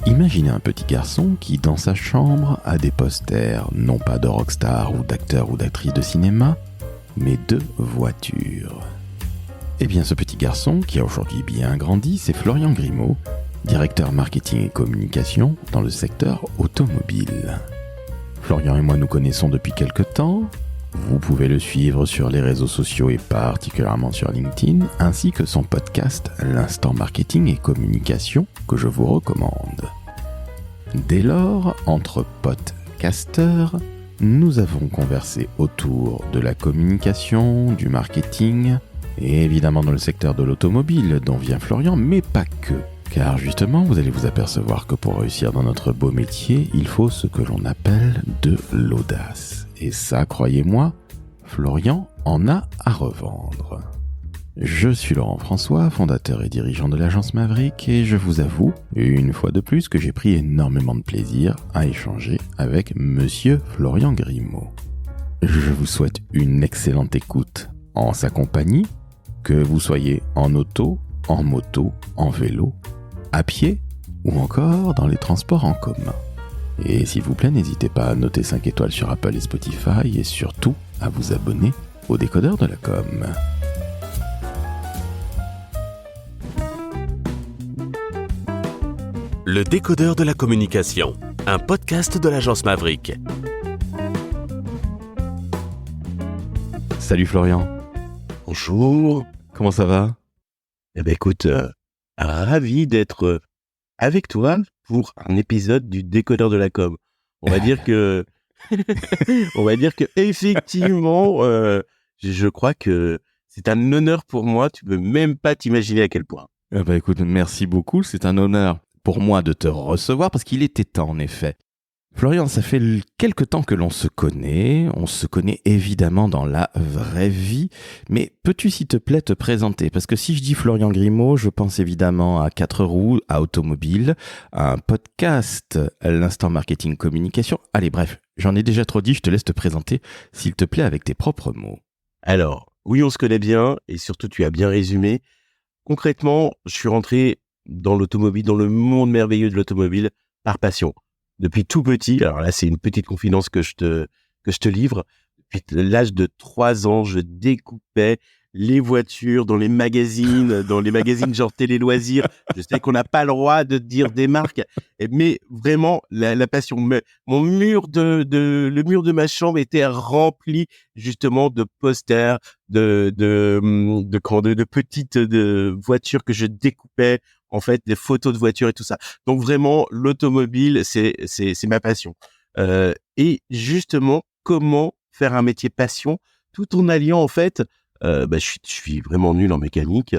Imaginez un petit garçon qui, dans sa chambre, a des posters, non pas de rockstars ou d'acteurs ou d'actrices de cinéma, mais de voitures. Eh bien, ce petit garçon, qui a aujourd'hui bien grandi, c'est Florian Grimaud, directeur marketing et communication dans le secteur automobile. Florian et moi nous connaissons depuis quelque temps. Vous pouvez le suivre sur les réseaux sociaux et particulièrement sur LinkedIn, ainsi que son podcast L'Instant Marketing et Communication que je vous recommande. Dès lors, entre podcasteurs, nous avons conversé autour de la communication, du marketing et évidemment dans le secteur de l'automobile dont vient Florian, mais pas que. Car justement, vous allez vous apercevoir que pour réussir dans notre beau métier, il faut ce que l'on appelle de l'audace. Et ça, croyez-moi, Florian en a à revendre. Je suis Laurent François, fondateur et dirigeant de l'agence Maverick, et je vous avoue, une fois de plus, que j'ai pris énormément de plaisir à échanger avec Monsieur Florian Grimaud. Je vous souhaite une excellente écoute en sa compagnie, que vous soyez en auto, en moto, en vélo, à pied ou encore dans les transports en commun. Et s'il vous plaît, n'hésitez pas à noter 5 étoiles sur Apple et Spotify et surtout à vous abonner au décodeur de la com. Le décodeur de la communication, un podcast de l'agence Maverick. Salut Florian. Bonjour. Comment ça va ? Eh ben écoute, ravi d'être avec toi pour un épisode du décodeur de la com. On va dire que, effectivement, je crois que c'est un honneur pour moi. Tu peux même pas t'imaginer à quel point. Écoute, merci beaucoup. C'est un honneur pour moi de te recevoir parce qu'il était temps en effet. Florian, ça fait quelque temps que l'on se connaît. On se connaît évidemment dans la vraie vie. Mais peux-tu, s'il te plaît, te présenter ? Parce que si je dis Florian Grimaud, je pense évidemment à 4 roues, à automobile, à un podcast, à l'Instant Marketing Communication. Allez, bref, j'en ai déjà trop dit, je te laisse te présenter, s'il te plaît, avec tes propres mots. Alors, oui, on se connaît bien et surtout, tu as bien résumé. Concrètement, je suis rentré dans l'automobile, dans le monde merveilleux de l'automobile, par passion. Depuis tout petit, alors là, c'est une petite confidence que je te livre. Depuis l'âge de 3 ans, je découpais les voitures dans les magazines genre Télé Loisirs. Je sais qu'on n'a pas le droit de dire des marques, mais vraiment, la passion. Le mur de ma chambre était rempli justement de posters, de petites voitures que je découpais. En fait, des photos de voitures et tout ça. Donc vraiment, l'automobile, c'est ma passion. Et justement, comment faire un métier passion tout en alliant en fait, je suis vraiment nul en mécanique.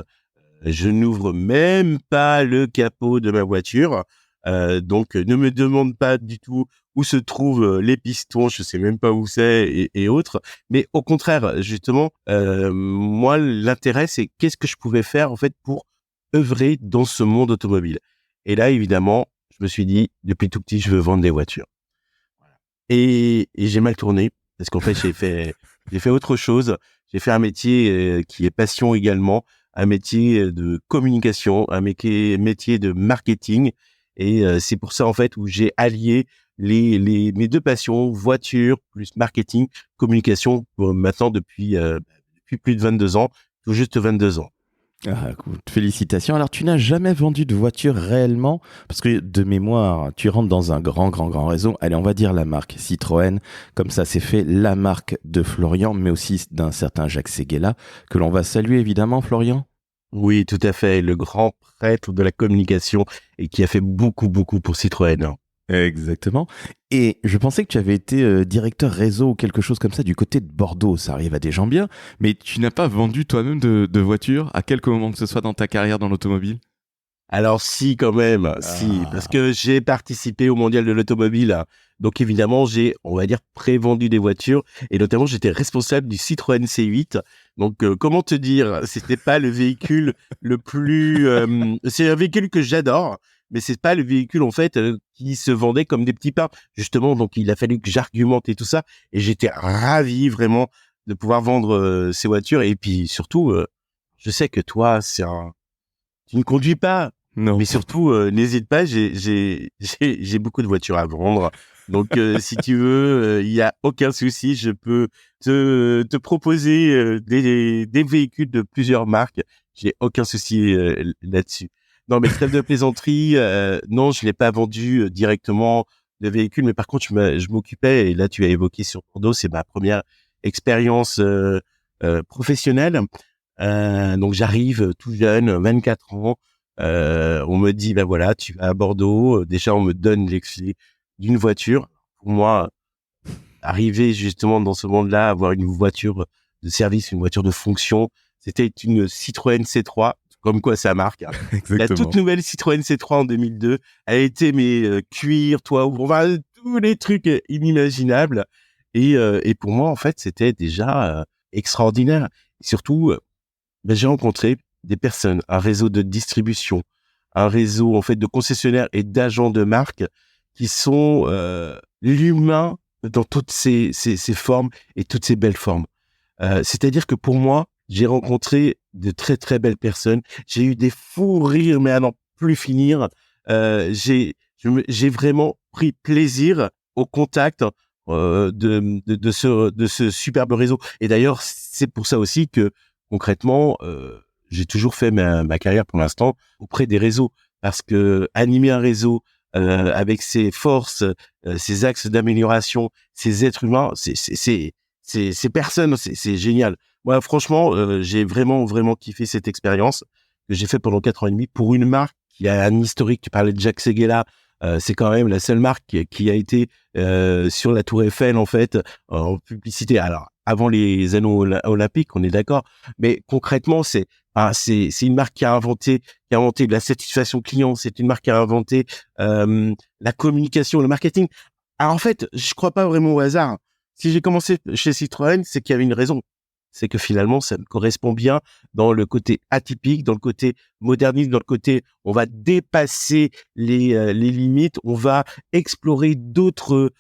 Je n'ouvre même pas le capot de ma voiture. Donc ne me demande pas du tout où se trouvent les pistons. Je sais même pas où c'est et autres. Mais au contraire, justement, moi, l'intérêt, c'est qu'est-ce que je pouvais faire en fait pour œuvrer dans ce monde automobile. Et là, évidemment, je me suis dit, depuis tout petit, je veux vendre des voitures. Et j'ai mal tourné, parce qu'en fait, j'ai fait autre chose. J'ai fait un métier qui est passion également, un métier de communication, un métier de marketing. Et c'est pour ça, en fait, où j'ai allié mes deux passions, voiture plus marketing, communication, pour maintenant depuis plus de 22 ans, tout juste 22 ans. Ah, écoute, félicitations. Alors, tu n'as jamais vendu de voiture réellement, parce que de mémoire, tu rentres dans un grand réseau. Allez, on va dire la marque Citroën. Comme ça, c'est fait la marque de Florian, mais aussi d'un certain Jacques Séguéla, que l'on va saluer évidemment, Florian. Oui, tout à fait. Le grand prêtre de la communication et qui a fait beaucoup pour Citroën. Exactement. Et je pensais que tu avais été directeur réseau ou quelque chose comme ça du côté de Bordeaux. Ça arrive à des gens bien, mais tu n'as pas vendu toi-même de voiture à quelque moment que ce soit dans ta carrière dans l'automobile ? Alors si, quand même, si, parce que j'ai participé au Mondial de l'automobile. Donc évidemment, j'ai, on va dire, prévendu des voitures et notamment j'étais responsable du Citroën C8. Donc comment te dire, c'était pas le véhicule le plus... c'est un véhicule que j'adore, mais c'est pas le véhicule en fait qui se vendait comme des petits pains. Justement, donc il a fallu que j'argumente et tout ça. Et j'étais ravi vraiment de pouvoir vendre ces voitures. Et puis surtout, je sais que toi, tu ne conduis pas, Non. Mais surtout, n'hésite pas, j'ai beaucoup de voitures à vendre. Donc, si tu veux, il y a aucun souci, je peux te proposer des véhicules de plusieurs marques. J'ai aucun souci là-dessus. Non, mais trêve de plaisanterie, non, je l'ai pas vendu directement de véhicule, mais par contre, je m'occupais, et là, tu as évoqué sur Bordeaux, c'est ma première expérience professionnelle. Donc, j'arrive tout jeune, 24 ans. On me dit, ben voilà, tu vas à Bordeaux. Déjà, on me donne les clés d'une voiture. Pour moi, arriver justement dans ce monde-là, avoir une voiture de service, une voiture de fonction, c'était une Citroën C3, comme quoi ça marque. Hein. La toute nouvelle Citroën C3 en 2002, elle a été cuir, toit, enfin, tous les trucs inimaginables. Et pour moi, en fait, c'était déjà extraordinaire. Et surtout, j'ai rencontré des personnes, un réseau de distribution, un réseau en fait de concessionnaires et d'agents de marque qui sont l'humain dans toutes ses formes et toutes ses belles formes. C'est-à-dire que pour moi, j'ai rencontré de très très belles personnes. J'ai eu des fous rires, mais à n'en plus finir. J'ai vraiment pris plaisir au contact de ce superbe réseau. Et d'ailleurs, c'est pour ça aussi que concrètement, j'ai toujours fait ma carrière pour l'instant auprès des réseaux, parce que animer un réseau avec ses forces, ses axes d'amélioration, ses êtres humains, ces personnes, c'est génial. Moi, franchement, j'ai vraiment kiffé cette expérience que j'ai fait pendant 4 ans et demi pour une marque qui a un historique. Tu parlais de Jacques Séguéla. C'est quand même la seule marque qui a été sur la Tour Eiffel en fait en publicité. Alors avant les anneaux olympiques, on est d'accord, mais concrètement c'est une marque qui a inventé de la satisfaction client. C'est une marque qui a inventé la communication, le marketing. Alors en fait, je crois pas vraiment au hasard. Si j'ai commencé chez Citroën, c'est qu'il y avait une raison. C'est que finalement, ça me correspond bien dans le côté atypique, dans le côté moderniste, dans le côté on va dépasser les limites, on va explorer d'autres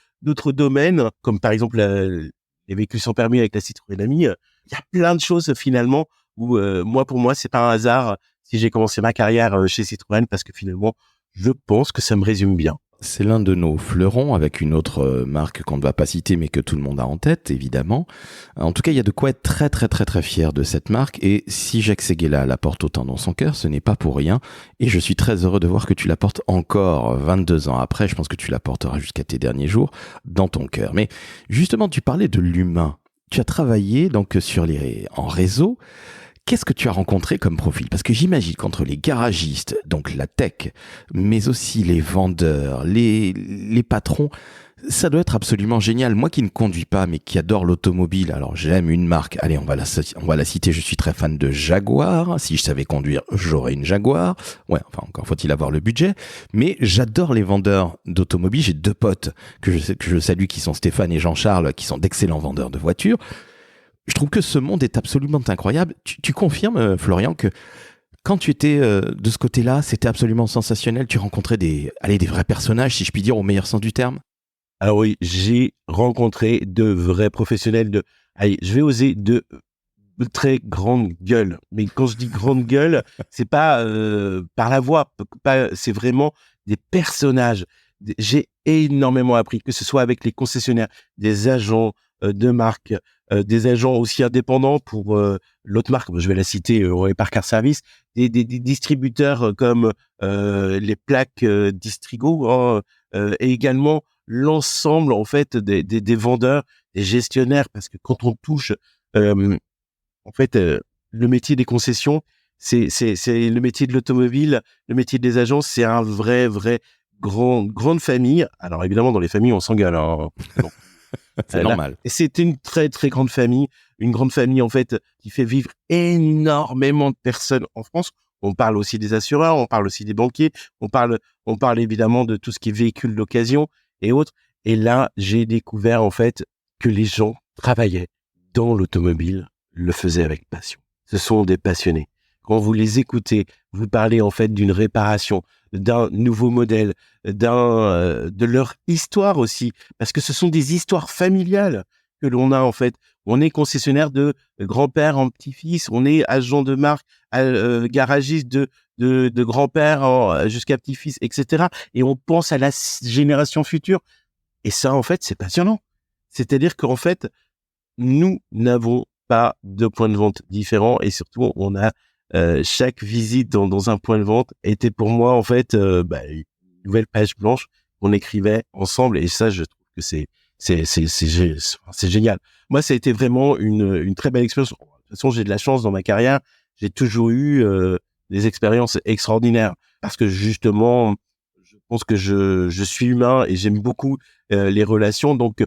domaines, comme par exemple les véhicules sans permis avec la Citroën Ami. Il y a plein de choses finalement où pour moi, c'est pas un hasard si j'ai commencé ma carrière chez Citroën, parce que finalement, je pense que ça me résume bien. C'est l'un de nos fleurons, avec une autre marque qu'on ne va pas citer mais que tout le monde a en tête, évidemment. En tout cas, il y a de quoi être très très très très fier de cette marque, et si Jacques Séguéla la porte autant dans son cœur, ce n'est pas pour rien, et je suis très heureux de voir que tu la portes encore 22 ans après. Je pense que tu la porteras jusqu'à tes derniers jours dans ton cœur. Mais justement, tu parlais de l'humain. Tu as travaillé donc en réseau. Qu'est-ce que tu as rencontré comme profil? Parce que j'imagine qu'entre les garagistes, donc la tech, mais aussi les vendeurs, les patrons, ça doit être absolument génial. Moi qui ne conduis pas, mais qui adore l'automobile, alors j'aime une marque. Allez, on va la citer. Je suis très fan de Jaguar. Si je savais conduire, j'aurais une Jaguar. Ouais, enfin, encore faut-il avoir le budget. Mais j'adore les vendeurs d'automobiles. J'ai 2 potes que je salue, qui sont Stéphane et Jean-Charles, qui sont d'excellents vendeurs de voitures. Je trouve que ce monde est absolument incroyable. Tu confirmes, Florian, que quand tu étais de ce côté-là, c'était absolument sensationnel. Tu rencontrais des vrais personnages, si je puis dire, au meilleur sens du terme. Alors oui, j'ai rencontré de vrais professionnels je vais oser de très grande gueule. Mais quand je dis grande gueule, c'est pas par la voix, c'est vraiment des personnages. J'ai énormément appris, que ce soit avec les concessionnaires, des agents de marque, des agents aussi indépendants pour l'autre marque, je vais la citer, Repar Car Service, des distributeurs comme les plaques Distrigo, hein, et également l'ensemble en fait des vendeurs, des gestionnaires, parce que quand on touche en fait le métier des concessions, c'est le métier de l'automobile, le métier des agences, c'est un vrai grande famille. Alors évidemment, dans les familles, on s'engueule. Hein. C'est normal. Et c'est une très très grande famille, en fait qui fait vivre énormément de personnes en France. On parle aussi des assureurs, on parle aussi des banquiers, on parle évidemment de tout ce qui est véhicule d'occasion et autres. Et là, j'ai découvert en fait que les gens travaillaient dans l'automobile, le faisaient avec passion. Ce sont des passionnés. Quand vous les écoutez, vous parlez en fait d'une réparation, d'un nouveau modèle, de leur histoire aussi, parce que ce sont des histoires familiales que l'on a en fait. On est concessionnaire de grand-père en petit-fils, on est agent de marque, garagiste de grand-père jusqu'à petit-fils, etc. Et on pense à la génération future. Et ça, en fait, c'est passionnant. C'est-à-dire qu'en fait, nous n'avons pas de points de vente différents et surtout, on a chaque visite dans un point de vente était pour moi en fait une nouvelle page blanche qu'on écrivait ensemble et ça, je trouve que c'est génial. Moi, ça a été vraiment une très belle expérience. De toute façon, j'ai de la chance dans ma carrière. J'ai toujours eu des expériences extraordinaires parce que justement, je pense que je suis humain et j'aime beaucoup les relations. Donc,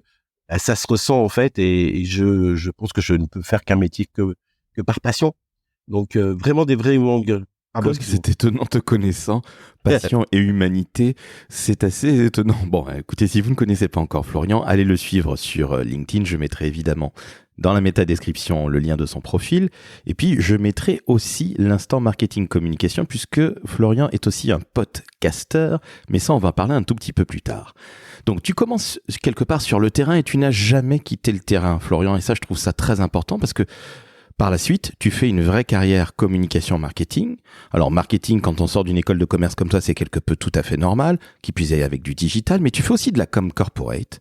ça se ressent en fait et je pense que je ne peux faire qu'un métier que par passion. Donc, vraiment des vrais moments de gueule. Comme c'est étonnant te connaissant, passion et humanité, c'est assez étonnant. Bon, écoutez, si vous ne connaissez pas encore Florian, allez le suivre sur LinkedIn. Je mettrai évidemment dans la métadescription le lien de son profil. Et puis, je mettrai aussi l'instant marketing communication puisque Florian est aussi un podcasteur. Mais ça, on va en parler un tout petit peu plus tard. Donc, tu commences quelque part sur le terrain et tu n'as jamais quitté le terrain, Florian. Et ça, je trouve ça très important parce que par la suite, tu fais une vraie carrière communication marketing. Alors, marketing, quand on sort d'une école de commerce comme toi, c'est quelque peu tout à fait normal, qui puisse aller avec du digital, mais tu fais aussi de la com corporate.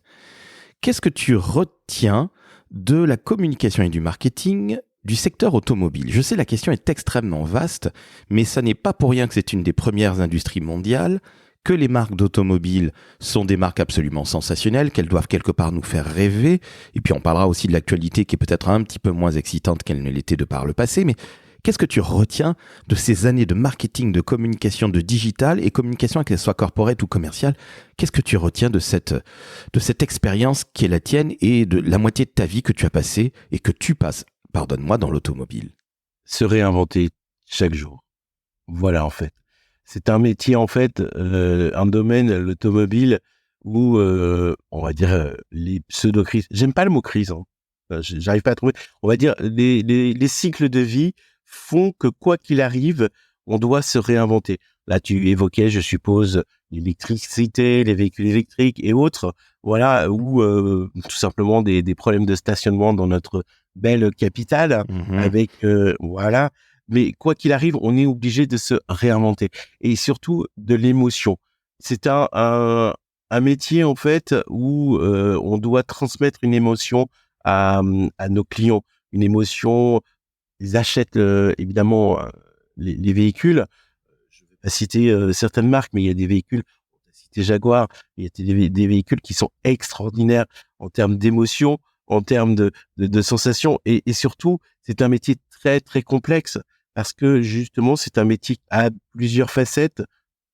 Qu'est-ce que tu retiens de la communication et du marketing du secteur automobile? Je sais, la question est extrêmement vaste, mais ça n'est pas pour rien que c'est une des premières industries mondiales, que les marques d'automobile sont des marques absolument sensationnelles, qu'elles doivent quelque part nous faire rêver. Et puis on parlera aussi de l'actualité qui est peut-être un petit peu moins excitante qu'elle ne l'était de par le passé. Mais qu'est-ce que tu retiens de ces années de marketing, de communication, de digital et communication, qu'elle soit corporate ou commerciale? Qu'est-ce que tu retiens de cette expérience qui est la tienne et de la moitié de ta vie que tu as passée et que tu passes, pardonne-moi, dans l'automobile? Se réinventer chaque jour. Voilà, en fait. C'est un métier, en fait, un domaine, l'automobile, où, on va dire, les pseudo-crises, j'aime pas le mot crise, hein. J'arrive pas à trouver, on va dire, les cycles de vie font que quoi qu'il arrive, on doit se réinventer. Là, tu évoquais, je suppose, l'électricité, les véhicules électriques et autres, voilà, ou tout simplement des problèmes de stationnement dans notre belle capitale, avec, voilà. Mais quoi qu'il arrive, on est obligé de se réinventer et surtout de l'émotion. C'est un métier en fait où on doit transmettre une émotion à nos clients, une émotion. Ils achètent évidemment les véhicules. Je ne vais pas citer certaines marques, mais il y a des véhicules. On va citer Jaguar. Il y a des véhicules qui sont extraordinaires en termes d'émotion, en termes de sensations et surtout c'est un métier très très complexe. Parce que justement, c'est un métier à plusieurs facettes.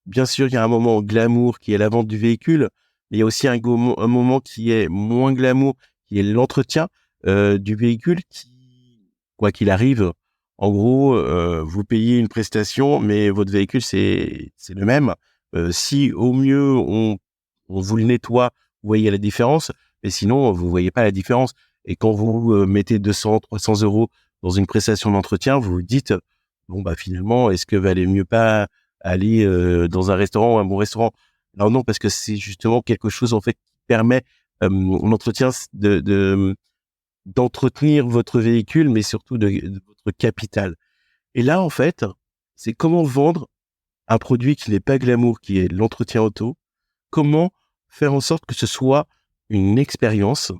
Bien sûr, il y a un moment glamour qui est la vente du véhicule, mais il y a aussi un moment qui est moins glamour, qui est l'entretien du véhicule qui, quoi qu'il arrive, en gros, vous payez une prestation, mais votre véhicule, c'est le même. Si au mieux, on vous le nettoie, vous voyez la différence, mais sinon, vous voyez pas la différence. Et quand vous mettez 200, 300 euros dans une prestation d'entretien, vous vous dites, bon, bah, finalement, est-ce que valait mieux pas aller dans un restaurant ou un bon restaurant? Alors non, parce que c'est justement quelque chose, en fait, qui permet l'entretien d'entretenir votre véhicule, mais surtout de votre capital. Et là, en fait, c'est comment vendre un produit qui n'est pas glamour, qui est l'entretien auto, comment faire en sorte que ce soit une expérience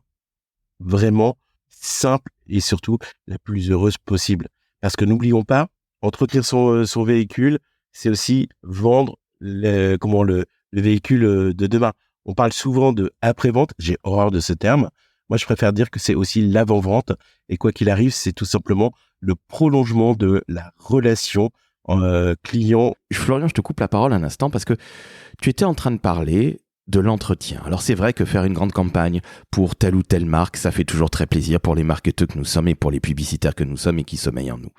vraiment simple et surtout la plus heureuse possible. Parce que n'oublions pas, entretenir son véhicule, c'est aussi vendre le véhicule de demain. On parle souvent de après-vente, j'ai horreur de ce terme. Moi, je préfère dire que c'est aussi l'avant-vente. Et quoi qu'il arrive, c'est tout simplement le prolongement de la relation client. Florian, je te coupe la parole un instant parce que tu étais en train de parler de l'entretien. Alors c'est vrai que faire une grande campagne pour telle ou telle marque, ça fait toujours très plaisir pour les marketeurs que nous sommes et pour les publicitaires que nous sommes et qui sommeillent en nous.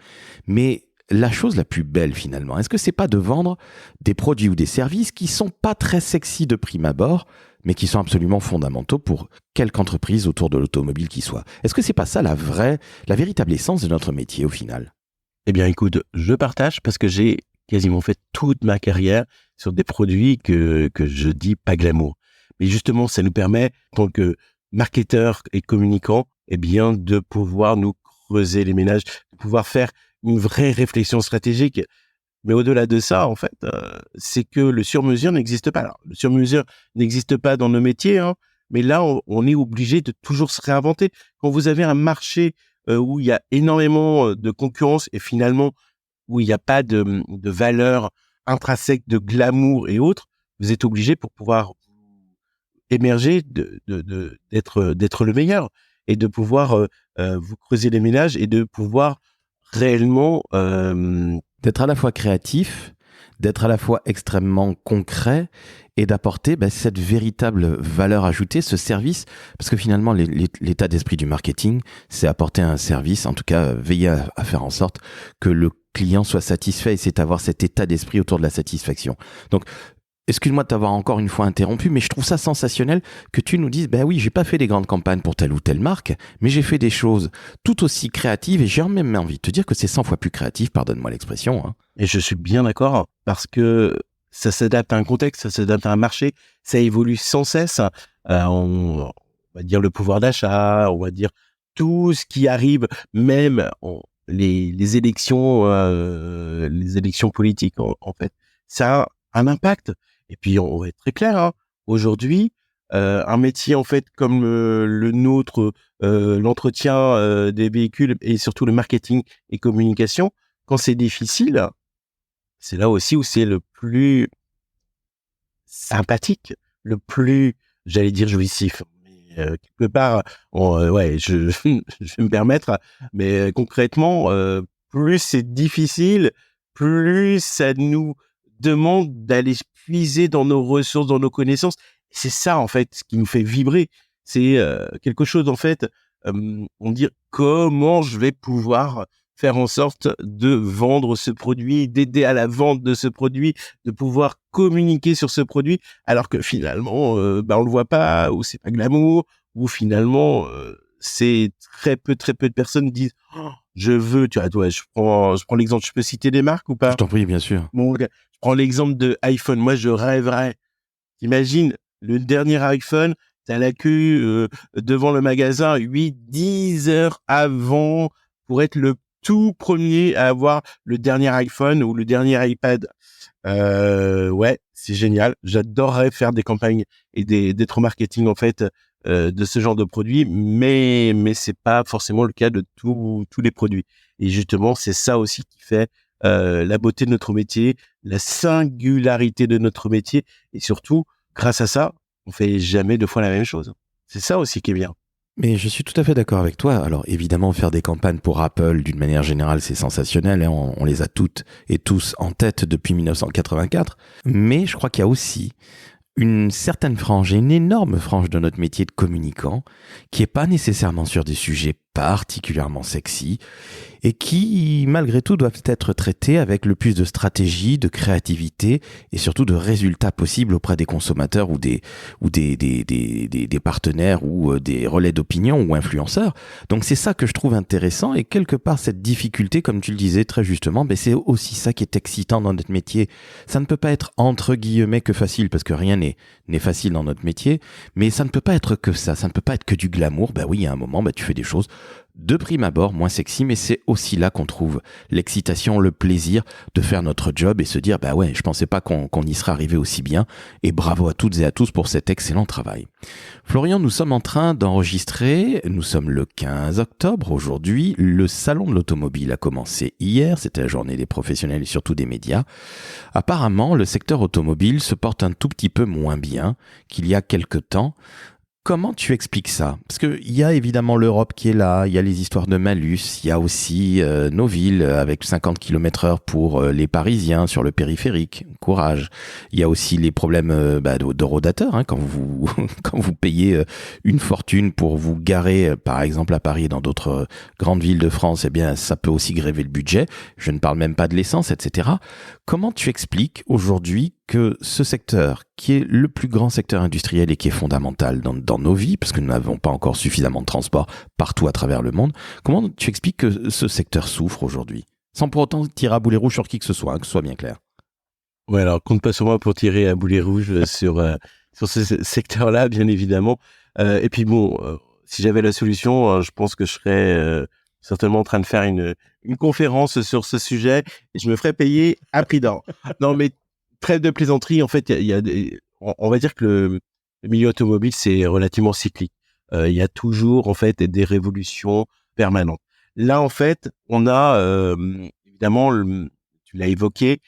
Mais la chose la plus belle finalement, est-ce que c'est pas de vendre des produits ou des services qui sont pas très sexy de prime abord, mais qui sont absolument fondamentaux pour quelque entreprise autour de l'automobile qui soit? Est-ce que c'est pas ça la véritable essence de notre métier au final? Eh bien écoute, je partage parce que j'ai quasiment fait toute ma carrière sur des produits que je dis pas glamour. Mais justement, ça nous permet, en tant que marketeurs et communicants, eh bien, de pouvoir nous creuser les ménages, de pouvoir faire une vraie réflexion stratégique. Mais au-delà de ça, en fait, c'est que le sur-mesure n'existe pas. Alors, le sur-mesure n'existe pas dans nos métiers, hein, mais là, on est obligé de toujours se réinventer. Quand vous avez un marché où il y a énormément de concurrence et finalement où il n'y a pas de valeur intrinsèque, de glamour et autres, vous êtes obligé pour pouvoir émerger d'être le meilleur et de pouvoir vous creuser les ménages et de pouvoir réellement D'être à la fois créatif, d'être à la fois extrêmement concret et d'apporter cette véritable valeur ajoutée, ce service, parce que finalement l'état d'esprit du marketing, c'est apporter un service, en tout cas veiller à faire en sorte que le client soit satisfait, et c'est avoir cet état d'esprit autour de la satisfaction. Donc excuse-moi de t'avoir encore une fois interrompu, mais je trouve ça sensationnel que tu nous dises, oui, j'ai pas fait des grandes campagnes pour telle ou telle marque, mais j'ai fait des choses tout aussi créatives et j'ai même envie de te dire que c'est 100 fois plus créatif, pardonne-moi l'expression. Hein. Et je suis bien d'accord parce que ça s'adapte à un contexte, ça s'adapte à un marché, ça évolue sans cesse. On va dire le pouvoir d'achat, on va dire tout ce qui arrive, même les élections politiques en fait, ça a un impact. Et puis on va être très clair, hein, aujourd'hui, un métier en fait comme le nôtre, l'entretien des véhicules et surtout le marketing et communication, quand c'est difficile, c'est là aussi où c'est le plus sympathique, le plus, j'allais dire jouissif. Mais, quelque part, je vais me permettre, mais concrètement, plus c'est difficile, plus ça nous demande d'aller puiser dans nos ressources, dans nos connaissances. C'est ça, en fait, qui nous fait vibrer. C'est quelque chose, en fait, on dit comment je vais pouvoir faire en sorte de vendre ce produit, d'aider à la vente de ce produit, de pouvoir communiquer sur ce produit, alors que finalement, on le voit pas, ou c'est pas glamour, ou finalement, c'est très peu de personnes disent oh, je veux, tu vois, je prends l'exemple, je peux citer des marques ou pas? Je t'en prie, bien sûr. Bon, je prends l'exemple de iPhone. Moi, je rêverais. T'imagines, le dernier iPhone, t'as la queue devant le magasin 8-10 heures avant pour être le tout premier à avoir le dernier iPhone ou le dernier iPad. Ouais, c'est génial. J'adorerais faire des campagnes et d'être au marketing en fait de ce genre de produits, mais c'est pas forcément le cas de tous les produits. Et justement, c'est ça aussi qui fait la beauté de notre métier, la singularité de notre métier, et surtout, grâce à ça, on fait jamais deux fois la même chose. C'est ça aussi qui est bien. Mais je suis tout à fait d'accord avec toi. Alors évidemment, faire des campagnes pour Apple, d'une manière générale, c'est sensationnel. Hein. On les a toutes et tous en tête depuis 1984. Mais je crois qu'il y a aussi une certaine frange, et une énorme frange de notre métier de communicant, qui est pas nécessairement sur des sujets particulièrement sexy, et qui, malgré tout, doivent être traités avec le plus de stratégie, de créativité et surtout de résultats possibles auprès des consommateurs ou des partenaires ou des relais d'opinion ou influenceurs. Donc c'est ça que je trouve intéressant, et quelque part cette difficulté, comme tu le disais très justement, c'est aussi ça qui est excitant dans notre métier. Ça ne peut pas être entre guillemets que facile, parce que rien n'est facile dans notre métier, mais ça ne peut pas être que ça ne peut pas être que du glamour. Oui, il y a un moment, tu fais des choses de prime abord moins sexy, mais c'est aussi là qu'on trouve l'excitation, le plaisir de faire notre job et se dire je pensais pas qu'on y serait arrivé aussi bien, et bravo à toutes et à tous pour cet excellent travail. Florian, nous sommes en train d'enregistrer, nous sommes le 15 octobre aujourd'hui, le salon de l'automobile a commencé hier, c'était la journée des professionnels et surtout des médias. Apparemment, le secteur automobile se porte un tout petit peu moins bien qu'il y a quelque temps. Comment tu expliques ça? Parce qu'il y a évidemment l'Europe qui est là, il y a les histoires de malus, il y a aussi nos villes avec 50 km/h pour les Parisiens sur le périphérique, courage. Il y a aussi les problèmes de rodateurs, hein, quand vous payez une fortune pour vous garer, par exemple à Paris et dans d'autres grandes villes de France, ça peut aussi gréver le budget. Je ne parle même pas de l'essence, etc. Comment tu expliques aujourd'hui que ce secteur, qui est le plus grand secteur industriel et qui est fondamental dans nos vies, parce que nous n'avons pas encore suffisamment de transport partout à travers le monde, comment tu expliques que ce secteur souffre aujourd'hui? Sans pour autant tirer à boulet rouge sur qui que ce soit, que ce soit bien clair. Ouais, alors compte pas sur moi pour tirer à boulet rouge sur ce secteur-là, bien évidemment. Et puis bon, si j'avais la solution, je pense que je serais certainement en train de faire une conférence sur ce sujet et je me ferais payer à prix d'or. Non, mais trêve de plaisanterie, en fait, il y a on va dire que le milieu automobile, c'est relativement cyclique. Il y a toujours, en fait, des révolutions permanentes. Là, en fait, on a évidemment, tu l'as évoqué,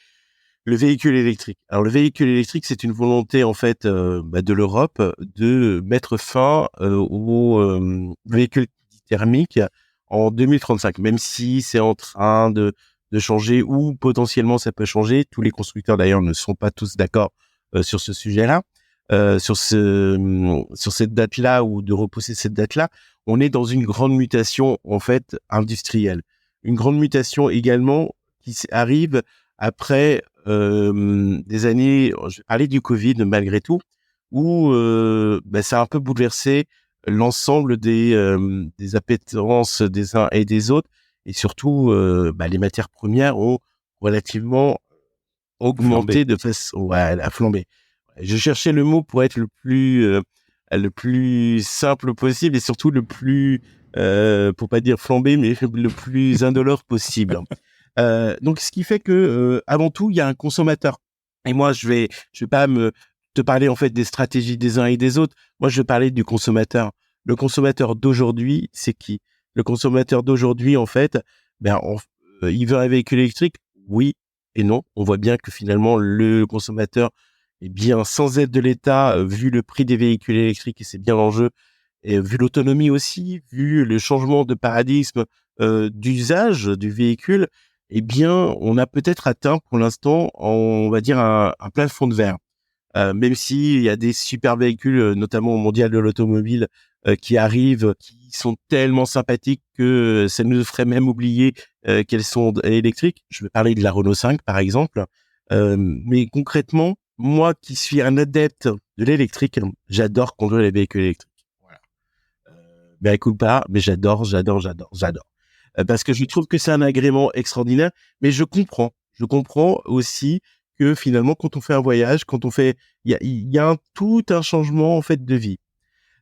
le véhicule électrique. Alors, le véhicule électrique, c'est une volonté, en fait, de l'Europe de mettre fin aux véhicules thermiques en 2035, même si c'est en train de changer ou potentiellement ça peut changer. Tous les constructeurs, d'ailleurs, ne sont pas tous d'accord sur ce sujet-là, sur cette date-là ou de repousser cette date-là. On est dans une grande mutation, en fait, industrielle. Une grande mutation également qui arrive après des années, je vais parler du Covid malgré tout, où ça a un peu bouleversé l'ensemble des appétences des uns et des autres, et surtout les matières premières ont relativement augmenté de façon, ouais, elle a flambé. Je cherchais le mot pour être le plus simple possible et surtout le plus pour pas dire flambé, mais le plus indolore possible. Donc, ce qui fait que avant tout, il y a un consommateur. Et moi, je vais pas te parler en fait des stratégies des uns et des autres. Moi, je vais parler du consommateur. Le consommateur d'aujourd'hui, c'est qui? Le consommateur d'aujourd'hui, en fait, il veut un véhicule électrique, oui et non. On voit bien que finalement, le consommateur, eh bien, sans aide de l'État, vu le prix des véhicules électriques, et c'est bien l'enjeu, et vu l'autonomie aussi, vu le changement de paradigme d'usage du véhicule, eh bien, on a peut-être atteint pour l'instant, on va dire, un plafond de verre. Même s'il y a des super véhicules, notamment au mondial de l'automobile, qui arrivent, qui sont tellement sympathiques que ça nous ferait même oublier qu'elles sont électriques. Je vais parler de la Renault 5, par exemple. Mais concrètement, moi qui suis un adepte de l'électrique, j'adore conduire les véhicules électriques. Voilà. Écoute pas, mais j'adore. Parce que je trouve que c'est un agrément extraordinaire, mais je comprends aussi que finalement, quand on fait un voyage, il y a tout un changement en fait de vie.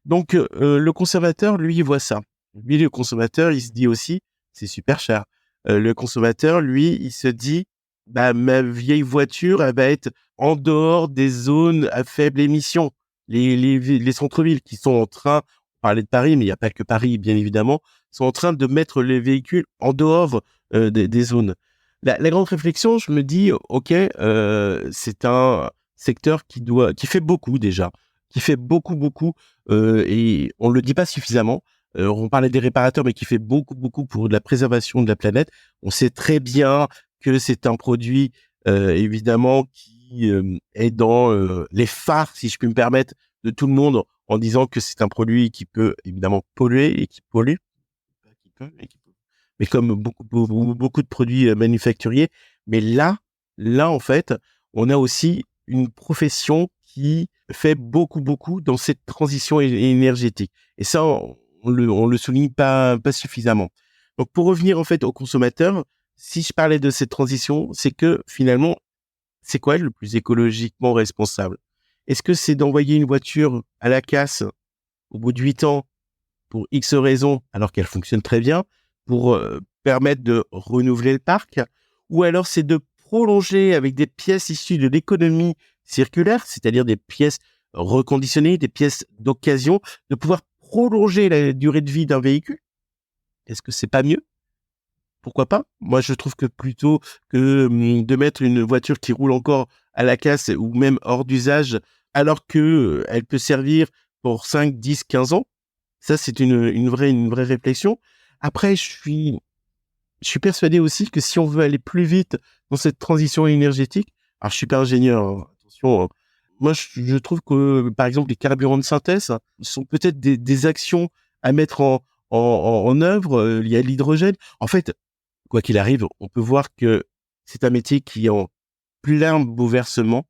Donc, le consommateur, lui, il voit ça. Lui, le consommateur, il se dit aussi, c'est super cher. Le consommateur, lui, il se dit, ma vieille voiture, elle va être en dehors des zones à faible émission. Les centres-villes qui sont en train, on parlait de Paris, mais il n'y a pas que Paris, bien évidemment, sont en train de mettre les véhicules en dehors des zones. La grande réflexion, je me dis, ok, c'est un secteur qui fait beaucoup déjà, qui fait beaucoup, et on le dit pas suffisamment. On parlait des réparateurs, mais qui fait beaucoup pour la préservation de la planète. On sait très bien que c'est un produit, évidemment, qui est dans les phares, si je puis me permettre, de tout le monde, en disant que c'est un produit qui peut évidemment polluer et qui pollue, mais comme beaucoup de produits manufacturiers. Mais là, en fait, on a aussi une profession qui fait beaucoup dans cette transition énergétique. Et ça, on le souligne pas suffisamment. Donc, pour revenir en fait au consommateur, si je parlais de cette transition, c'est que finalement, c'est quoi le plus écologiquement responsable? Est-ce que c'est d'envoyer une voiture à la casse au bout de 8 ans pour X raisons, alors qu'elle fonctionne très bien, pour permettre de renouveler le parc, ou alors c'est de prolonger avec des pièces issues de l'économie circulaire, c'est-à-dire des pièces reconditionnées, des pièces d'occasion, de pouvoir prolonger la durée de vie d'un véhicule? Est-ce que c'est pas mieux? Pourquoi pas? Moi, je trouve que plutôt que de mettre une voiture qui roule encore à la casse ou même hors d'usage, alors que elle peut servir pour 5, 10, 15 ans, ça, c'est une vraie réflexion. Après, je suis persuadé aussi que si on veut aller plus vite dans cette transition énergétique, alors je suis pas ingénieur, hein, attention, hein. Moi, je trouve que, par exemple, les carburants de synthèse sont peut-être des actions à mettre en œuvre. Il y a l'hydrogène. En fait, quoi qu'il arrive, on peut voir que c'est un métier qui est en plein bouleversement.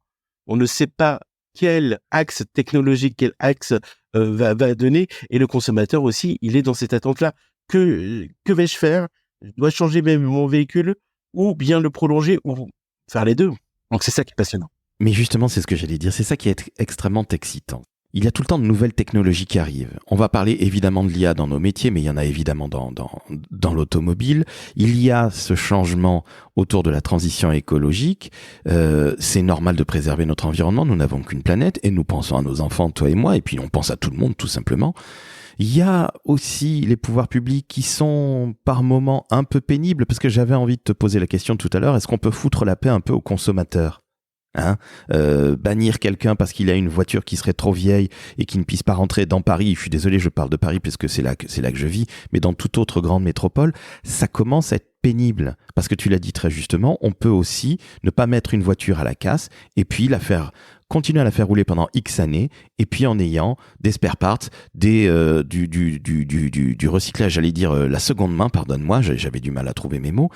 On ne sait pas quel axe technologique, quel axe va donner. Et le consommateur aussi, il est dans cette attente-là. Que vais-je faire? Je dois changer même mon véhicule ou bien le prolonger ou faire les deux. Donc, c'est ça qui est passionnant. Mais justement, c'est ce que j'allais dire. C'est ça qui est extrêmement excitant. Il y a tout le temps de nouvelles technologies qui arrivent. On va parler évidemment de l'IA dans nos métiers, mais il y en a évidemment dans l'automobile. Il y a ce changement autour de la transition écologique. C'est normal de préserver notre environnement. Nous n'avons qu'une planète et nous pensons à nos enfants, toi et moi, et puis on pense à tout le monde tout simplement. Il y a aussi les pouvoirs publics qui sont par moments un peu pénibles, parce que j'avais envie de te poser la question tout à l'heure, est-ce qu'on peut foutre la paix un peu aux consommateurs ? Bannir quelqu'un parce qu'il a une voiture qui serait trop vieille et qui ne puisse pas rentrer dans Paris, je suis désolé, je parle de Paris parce que c'est là que je vis, mais dans toute autre grande métropole, ça commence à être pénible, parce que tu l'as dit très justement, on peut aussi ne pas mettre une voiture à la casse et puis continuer à la faire rouler pendant X années, et puis en ayant des spare parts, du recyclage, j'allais dire la seconde main, pardonne-moi, j'avais du mal à trouver mes mots.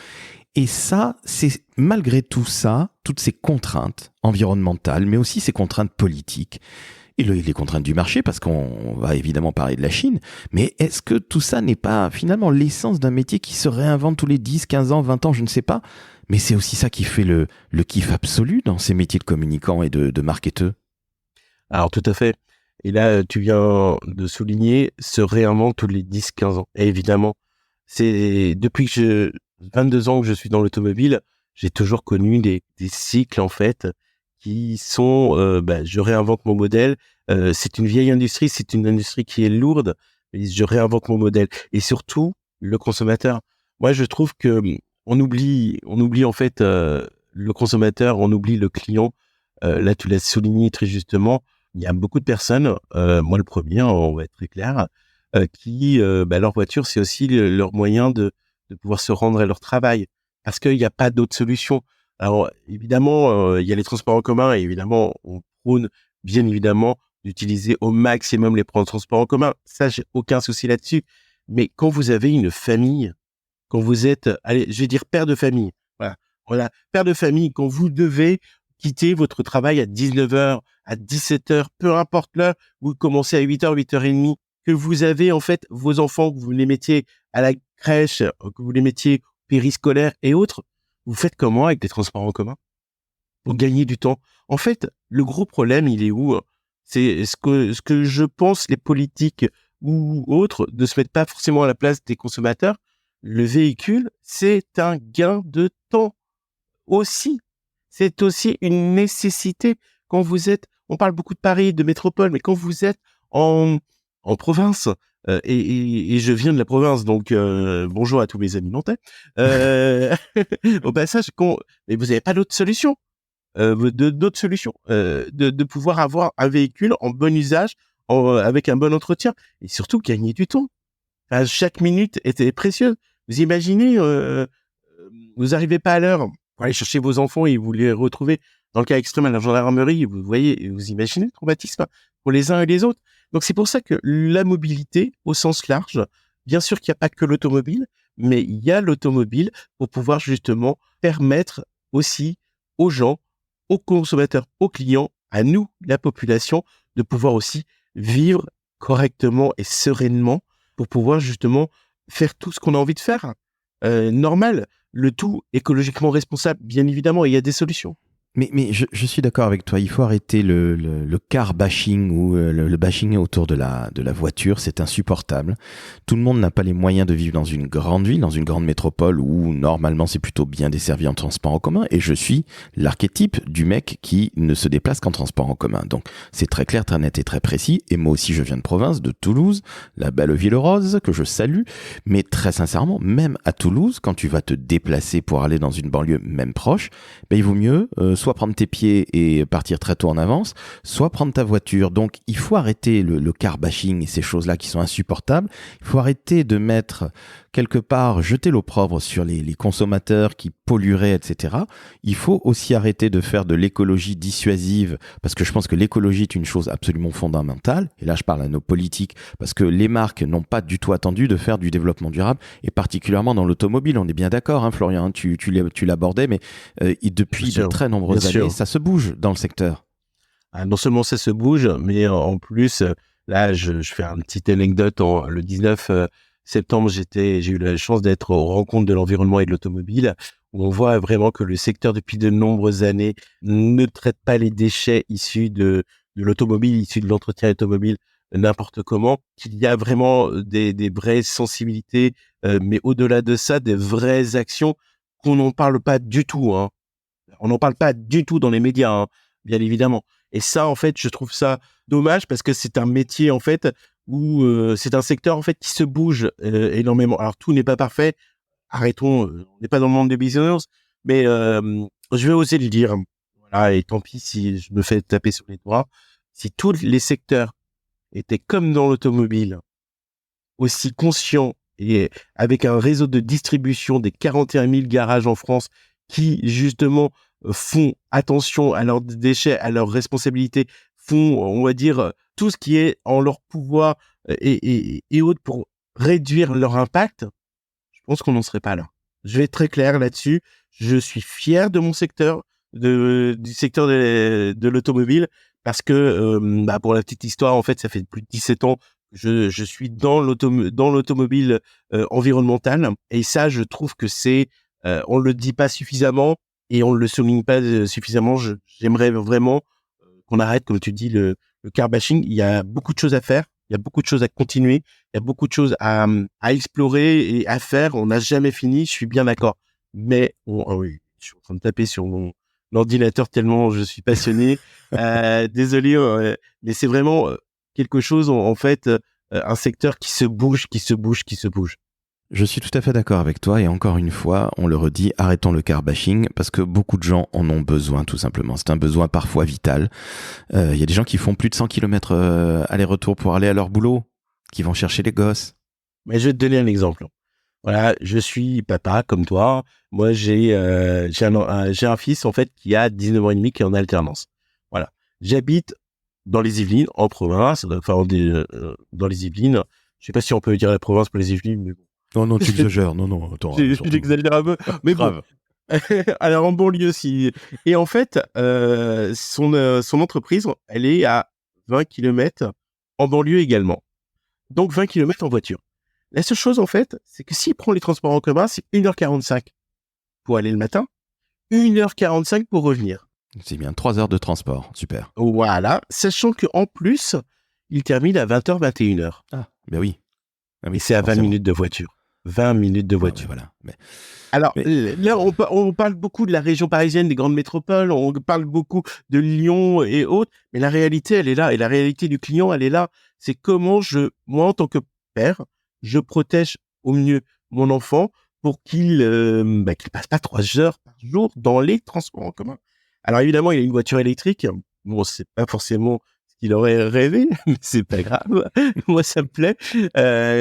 Et ça, c'est malgré tout ça, toutes ces contraintes environnementales, mais aussi ces contraintes politiques, et les contraintes du marché, parce qu'on va évidemment parler de la Chine, mais est-ce que tout ça n'est pas finalement l'essence d'un métier qui se réinvente tous les 10, 15 ans, 20 ans, je ne sais pas, mais c'est aussi ça qui fait le kiff absolu dans ces métiers de communicants et de marketeurs. Alors tout à fait. Et là, tu viens de souligner, se réinvente tous les 10, 15 ans. Et évidemment, c'est depuis que 22 ans que je suis dans l'automobile, j'ai toujours connu des cycles en fait qui sont je réinvente mon modèle, c'est une vieille industrie, c'est une industrie qui est lourde, mais je réinvente mon modèle, et surtout le consommateur. Moi je trouve que on oublie en fait le consommateur, on oublie le client. Là tu l'as souligné très justement, il y a beaucoup de personnes, moi le premier, on va être très clair, qui leur voiture c'est aussi leur moyen de pouvoir se rendre à leur travail, parce qu'il n'y a pas d'autre solution. Alors évidemment, il y a les transports en commun, et évidemment, on prône bien évidemment d'utiliser au maximum les transports en commun. Ça, j'ai aucun souci là-dessus. Mais quand vous avez une famille, quand vous êtes, allez, je vais dire père de famille, voilà, père de famille, quand vous devez quitter votre travail à 19h, à 17h, peu importe l'heure, vous commencez à 8h, 8h30, que vous avez en fait vos enfants, que vous les mettiez à la crèche, que vous les mettiez au périscolaire et autres, vous faites comment avec les transports en commun pour gagner du temps? En fait, le gros problème, il est où? C'est ce que je pense les politiques ou autres ne se mettent pas forcément à la place des consommateurs. Le véhicule, c'est un gain de temps aussi. C'est aussi une nécessité quand vous êtes, on parle beaucoup de Paris, de métropole, mais quand vous êtes en province, et je viens de la province, donc bonjour à tous mes amis nantais. Au passage, mais vous n'avez pas d'autre solution, de pouvoir avoir un véhicule en bon usage, avec un bon entretien, et surtout gagner du temps. Enfin, chaque minute était précieuse. Vous imaginez, vous n'arrivez pas à l'heure pour aller chercher vos enfants et vous les retrouver dans le cas extrême à la gendarmerie. Vous voyez, vous imaginez le traumatisme pour les uns et les autres. Donc c'est pour ça que la mobilité au sens large, bien sûr qu'il n'y a pas que l'automobile, mais il y a l'automobile pour pouvoir justement permettre aussi aux gens, aux consommateurs, aux clients, à nous, la population, de pouvoir aussi vivre correctement et sereinement pour pouvoir justement faire tout ce qu'on a envie de faire. Normal, le tout écologiquement responsable, bien évidemment, et il y a des solutions. Mais je suis d'accord avec toi, il faut arrêter le car bashing ou le bashing autour de la voiture, c'est insupportable. Tout le monde n'a pas les moyens de vivre dans une grande ville, dans une grande métropole où normalement c'est plutôt bien desservi en transport en commun, et je suis l'archétype du mec qui ne se déplace qu'en transport en commun. Donc c'est très clair, très net et très précis, et moi aussi je viens de province, de Toulouse, la belle ville rose que je salue, mais très sincèrement, même à Toulouse, quand tu vas te déplacer pour aller dans une banlieue même proche, ben il vaut mieux soit prendre tes pieds et partir très tôt en avance, soit prendre ta voiture. Donc il faut arrêter le car bashing et ces choses-là qui sont insupportables. Il faut arrêter de mettre quelque part, jeter l'opprobre sur les consommateurs qui pollueraient, etc. Il faut aussi arrêter de faire de l'écologie dissuasive, parce que je pense que l'écologie est une chose absolument fondamentale. Et là, je parle à nos politiques, parce que les marques n'ont pas du tout attendu de faire du développement durable, et particulièrement dans l'automobile. On est bien d'accord, hein, Florian, tu l'abordais, mais depuis de très nombreuses années, ça se bouge dans le secteur. Non seulement ça se bouge, mais en plus, là, je fais une petite anecdote. Le 19 septembre, j'ai eu la chance d'être aux rencontres de l'environnement et de l'automobile, où on voit vraiment que le secteur, depuis de nombreuses années, ne traite pas les déchets issus de l'automobile, issu de l'entretien automobile, n'importe comment, qu'il y a vraiment des vraies sensibilités, mais au-delà de ça, des vraies actions qu'on n'en parle pas du tout, hein. On n'en parle pas du tout dans les médias, hein, bien évidemment. Et ça, en fait, je trouve ça dommage parce que c'est un métier, en fait, où c'est un secteur, en fait, qui se bouge énormément. Alors, tout n'est pas parfait. Arrêtons, on n'est pas dans le monde des business, mais je vais oser le dire. Voilà, et tant pis si je me fais taper sur les doigts. Si tous les secteurs étaient comme dans l'automobile, aussi conscients et avec un réseau de distribution des 41 000 garages en France qui, justement, font attention à leurs déchets, à leurs responsabilités, font, on va dire, tout ce qui est en leur pouvoir et autres pour réduire leur impact, je pense qu'on n'en serait pas là. Je vais être très clair là-dessus. Je suis fier de mon secteur, du secteur de l'automobile, parce que, pour la petite histoire, en fait, ça fait plus de 17 ans que je suis dans l'automobile environnementale. Et ça, je trouve que on le dit pas suffisamment et on le souligne pas suffisamment. J'aimerais vraiment qu'on arrête, comme tu dis, le car bashing. Il y a beaucoup de choses à faire. Il y a beaucoup de choses à continuer. Il y a beaucoup de choses à explorer et à faire. On n'a jamais fini. Je suis bien d'accord. Mais oui, je suis en train de taper sur mon ordinateur tellement je suis passionné. Désolé, mais c'est vraiment quelque chose, en fait, un secteur qui se bouge, qui se bouge, qui se bouge. Je suis tout à fait d'accord avec toi et encore une fois, on le redit, arrêtons le car bashing parce que beaucoup de gens en ont besoin tout simplement. C'est un besoin parfois vital. Il y a des gens qui font plus de 100 km aller-retour pour aller à leur boulot, qui vont chercher les gosses. Mais je vais te donner un exemple. Voilà, je suis papa comme toi. Moi, j'ai un fils en fait qui a 19 ans et demi qui est en alternance. Voilà, j'habite dans les Yvelines, en province, enfin dans les Yvelines. Je sais pas si on peut dire la province pour les Yvelines, mais bon. Non, tu exagères. Non, attends. J'exagère un peu, mais grave. Bon. Alors en banlieue aussi. Et en fait, son entreprise, elle est à 20 km en banlieue également. Donc 20 km en voiture. La seule chose, en fait, c'est que s'il prend les transports en commun, c'est 1h45 pour aller le matin, 1h45 pour revenir. C'est bien, 3 heures de transport, super. Voilà, sachant qu'en plus, il termine à 20h, 21h. Ah, ben oui. Ah oui, et c'est à 20 minutes de voiture. 20 minutes de voiture. Ah, voilà. Alors, là, on parle beaucoup de la région parisienne, des grandes métropoles, on parle beaucoup de Lyon et autres, mais la réalité, elle est là, et la réalité du client, elle est là. C'est comment moi, en tant que père, je protège au mieux mon enfant pour qu'il passe pas 3 heures par jour dans les transports en commun. Alors, évidemment, il a une voiture électrique. Bon, c'est pas forcément ce qu'il aurait rêvé, mais c'est pas grave. Moi, ça me plaît.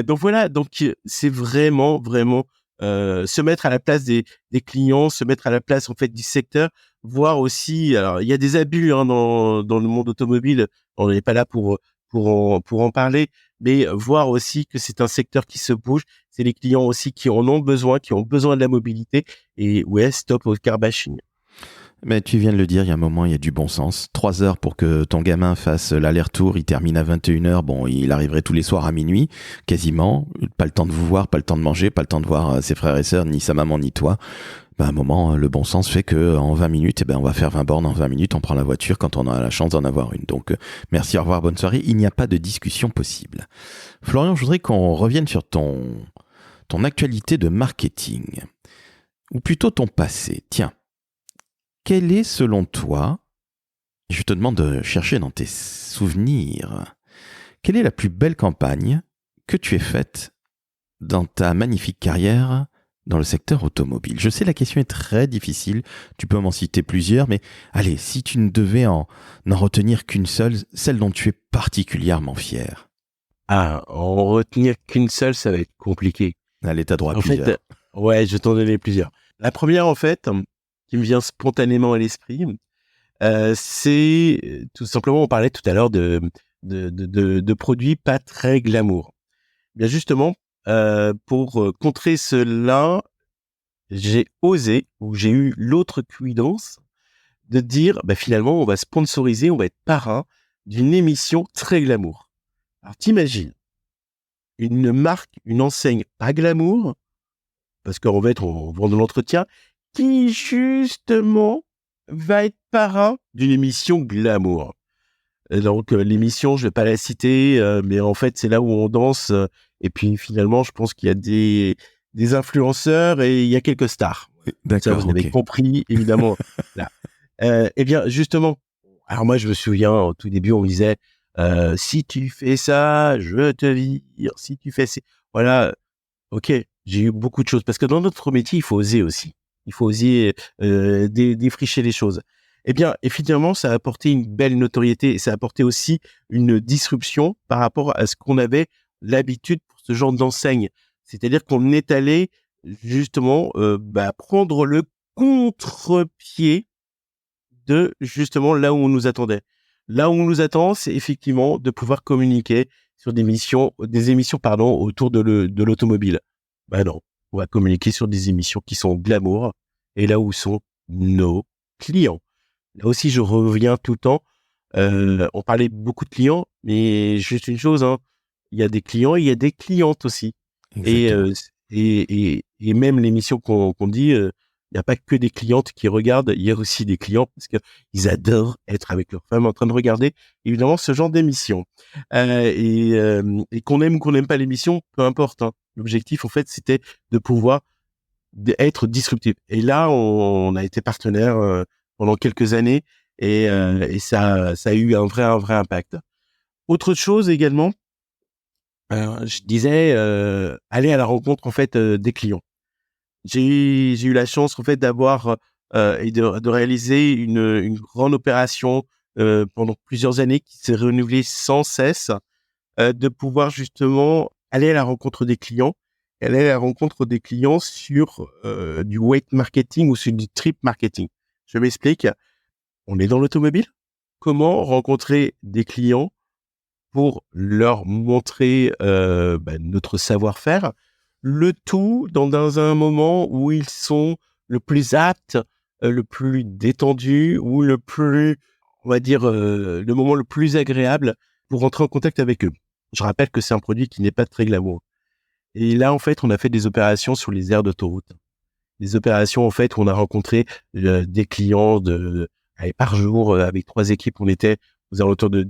Donc voilà. Donc, c'est vraiment, vraiment, se mettre à la place des clients, se mettre à la place en fait du secteur, voir aussi. Alors il y a des abus dans le monde automobile. On n'est pas là pour en parler, mais voir aussi que c'est un secteur qui se bouge. C'est les clients aussi qui en ont besoin, qui ont besoin de la mobilité. Et ouais, stop au car bashing. Mais tu viens de le dire, il y a un moment, il y a du bon sens. 3 heures pour que ton gamin fasse l'aller-retour, il termine à 21h, bon, il arriverait tous les soirs à minuit, quasiment. Pas le temps de vous voir, pas le temps de manger, pas le temps de voir ses frères et sœurs, ni sa maman, ni toi. À un moment, le bon sens fait que en 20 minutes, on va faire 20 bornes en 20 minutes, on prend la voiture quand on a la chance d'en avoir une. Donc, merci, au revoir, bonne soirée. Il n'y a pas de discussion possible. Florian, je voudrais qu'on revienne sur ton actualité de marketing. Ou plutôt ton passé. Tiens. Quelle est, selon toi, je te demande de chercher dans tes souvenirs, quelle est la plus belle campagne que tu aies faite dans ta magnifique carrière dans le secteur automobile? Je sais, la question est très difficile, tu peux m'en citer plusieurs, mais allez, si tu ne devais n'en retenir qu'une seule, celle dont tu es particulièrement fier. Ah, en retenir qu'une seule, ça va être compliqué. Allez, t'as droit à plusieurs. En fait, ouais, je vais t'en donner plusieurs. La première, en fait, qui me vient spontanément à l'esprit, c'est tout simplement, on parlait tout à l'heure de produits pas très glamour. Bien justement, pour contrer cela, j'ai osé, ou j'ai eu l'autre cuidance de dire, finalement, on va sponsoriser, on va être parrain d'une émission très glamour. Alors t'imagines, une marque, une enseigne pas glamour, parce qu'en fait, on vend de l'entretien, qui justement va être parrain d'une émission glamour. Donc l'émission, je vais pas la citer, mais en fait c'est là où on danse. Et puis finalement, je pense qu'il y a des influenceurs et il y a quelques stars. D'accord, Ça, vous avez compris, évidemment. Là. Eh bien, justement, alors moi, je me souviens, au tout début, on me disait, si tu fais ça, je te vire. Si tu fais ça, voilà. Ok, j'ai eu beaucoup de choses parce que dans notre métier, il faut oser aussi. Il faut oser défricher les choses. Eh bien, et finalement, ça a apporté une belle notoriété et ça a apporté aussi une disruption par rapport à ce qu'on avait l'habitude pour ce genre d'enseigne. C'est-à-dire qu'on est allé justement prendre le contre-pied de justement là où on nous attendait. Là où on nous attend, c'est effectivement de pouvoir communiquer sur des émissions autour de l'automobile. Ben non, on va communiquer sur des émissions qui sont glamour et là où sont nos clients. Là aussi, je reviens tout le temps. On parlait beaucoup de clients, mais juste une chose, hein, il y a des clients, il y a des clientes aussi. Et même l'émission qu'on dit, il n'y a pas que des clientes qui regardent, il y a aussi des clients parce que ils adorent être avec leur femme en train de regarder évidemment ce genre d'émission. Et qu'on aime ou qu'on n'aime pas l'émission, peu importe. Hein. L'objectif en fait, c'était de pouvoir être disruptif. Et là, on a été partenaire pendant quelques années et ça a eu un vrai impact. Autre chose également. Je disais aller à la rencontre en fait des clients. J'ai eu la chance en fait d'avoir et de réaliser une grande opération pendant plusieurs années qui s'est renouvelée sans cesse, de pouvoir justement aller à la rencontre des clients, aller à la rencontre des clients sur du weight marketing ou sur du trip marketing. Je m'explique. On est dans l'automobile. Comment rencontrer des clients pour leur montrer notre savoir-faire, le tout dans un moment où ils sont le plus aptes, le plus détendus ou le plus, on va dire, le moment le plus agréable pour rentrer en contact avec eux. Je rappelle que c'est un produit qui n'est pas très glamour. Et là, en fait, on a fait des opérations sur les aires d'autoroute. Des opérations, en fait, où on a rencontré des clients par jour, avec 3 équipes, on était aux alentours de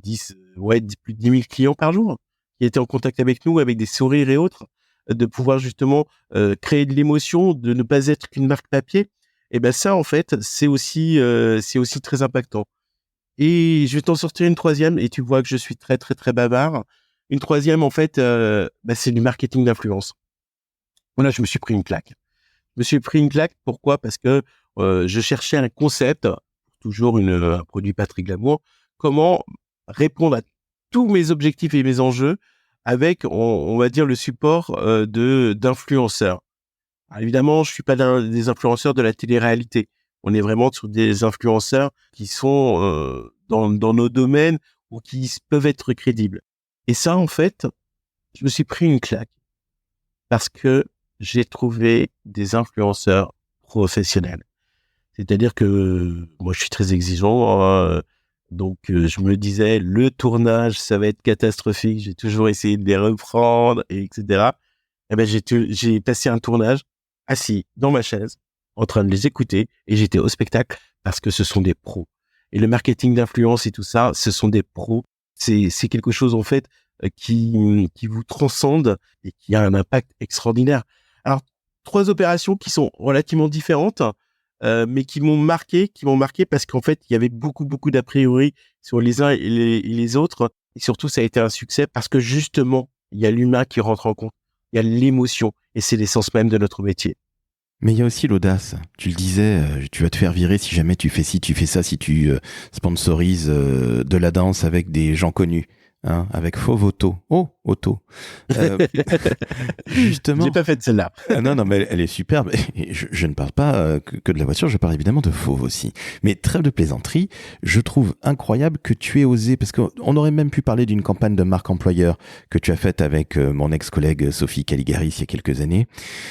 plus de 10 000 clients par jour qui étaient en contact avec nous, avec des sourires et autres, de pouvoir justement créer de l'émotion, de ne pas être qu'une marque papier. Et ben ça, en fait, c'est aussi très impactant. Et je vais t'en sortir une troisième, et tu vois que je suis très bavard. Une troisième, en fait, c'est du marketing d'influence. Voilà, je me suis pris une claque. Pourquoi ? Parce que je cherchais un concept, toujours un produit pas très glamour, comment répondre à tous mes objectifs et mes enjeux avec, on va dire, le support d'influenceurs. Alors, évidemment, je suis pas des influenceurs de la télé-réalité. On est vraiment sur des influenceurs qui sont dans nos domaines ou qui peuvent être crédibles. Et ça, en fait, je me suis pris une claque parce que j'ai trouvé des influenceurs professionnels. C'est-à-dire que moi, je suis très exigeant, donc je me disais, le tournage, ça va être catastrophique. J'ai toujours essayé de les reprendre, etc. Et ben, j'ai passé un tournage assis dans ma chaise, en train de les écouter, et j'étais au spectacle parce que ce sont des pros. Et le marketing d'influence et tout ça, ce sont des pros. C'est quelque chose, en fait, qui vous transcende et qui a un impact extraordinaire. Alors, 3 opérations qui sont relativement différentes, mais qui m'ont marqué parce qu'en fait, il y avait beaucoup d'a priori sur les uns et les autres. Et surtout, ça a été un succès parce que justement, il y a l'humain qui rentre en compte. Il y a l'émotion et c'est l'essence même de notre métier. Mais il y a aussi l'audace. Tu le disais, tu vas te faire virer si jamais tu fais ci, tu fais ça, si tu sponsorises de la danse avec des gens connus. Hein, avec Fauve Auto. Oh, Auto. Justement. J'ai pas fait de celle-là. Non, mais elle est superbe. Et je ne parle pas que de la voiture, je parle évidemment de Fauve aussi. Mais trêve de plaisanterie, je trouve incroyable que tu aies osé, parce qu'on aurait même pu parler d'une campagne de marque employeur que tu as faite avec mon ex-collègue Sophie Caligaris il y a quelques années.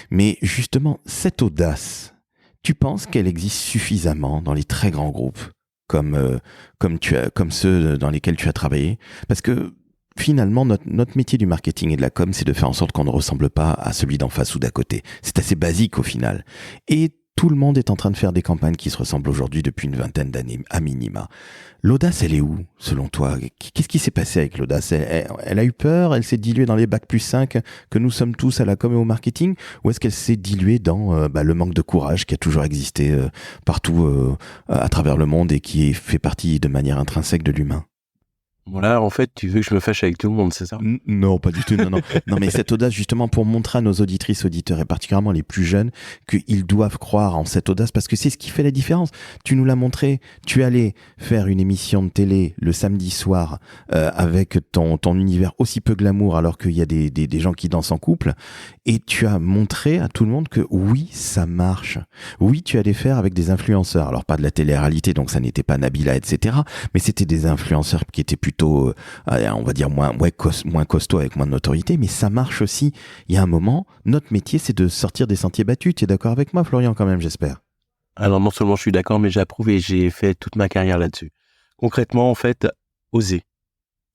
Mais justement, cette audace, tu penses qu'elle existe suffisamment dans les très grands groupes comme ceux dans lesquels tu as travaillé, parce que finalement notre métier du marketing et de la com, c'est de faire en sorte qu'on ne ressemble pas à celui d'en face ou d'à côté. C'est assez basique au final. Et Tout le monde est en train de faire des campagnes qui se ressemblent aujourd'hui depuis une vingtaine d'années, à minima. L'audace, elle est où, selon toi? Qu'est-ce qui s'est passé avec l'audace? Elle a eu peur? Elle s'est diluée dans les bac+5 que nous sommes tous à la com et au marketing? Ou est-ce qu'elle s'est diluée dans le manque de courage qui a toujours existé partout à travers le monde et qui fait partie de manière intrinsèque de l'humain? Voilà, en fait, tu veux que je me fâche avec tout le monde, c'est ça? Non, pas du tout. Non. Non, mais cette audace, justement, pour montrer à nos auditrices, auditeurs, et particulièrement les plus jeunes, qu'ils doivent croire en cette audace, parce que c'est ce qui fait la différence. Tu nous l'as montré. Tu allais faire une émission de télé le samedi soir avec ton univers aussi peu glamour, alors qu'il y a des gens qui dansent en couple, et tu as montré à tout le monde que oui, ça marche. Oui, tu allais faire avec des influenceurs. Alors pas de la télé-réalité, donc ça n'était pas Nabila, etc. Mais c'était des influenceurs qui étaient plutôt on va dire moins costaud, avec moins de notoriété, mais ça marche aussi. Il y a un moment, notre métier, c'est de sortir des sentiers battus. Tu es d'accord avec moi, Florian, quand même, j'espère? Alors, non seulement je suis d'accord, mais j'approuve et j'ai fait toute ma carrière là-dessus. Concrètement, en fait, oser.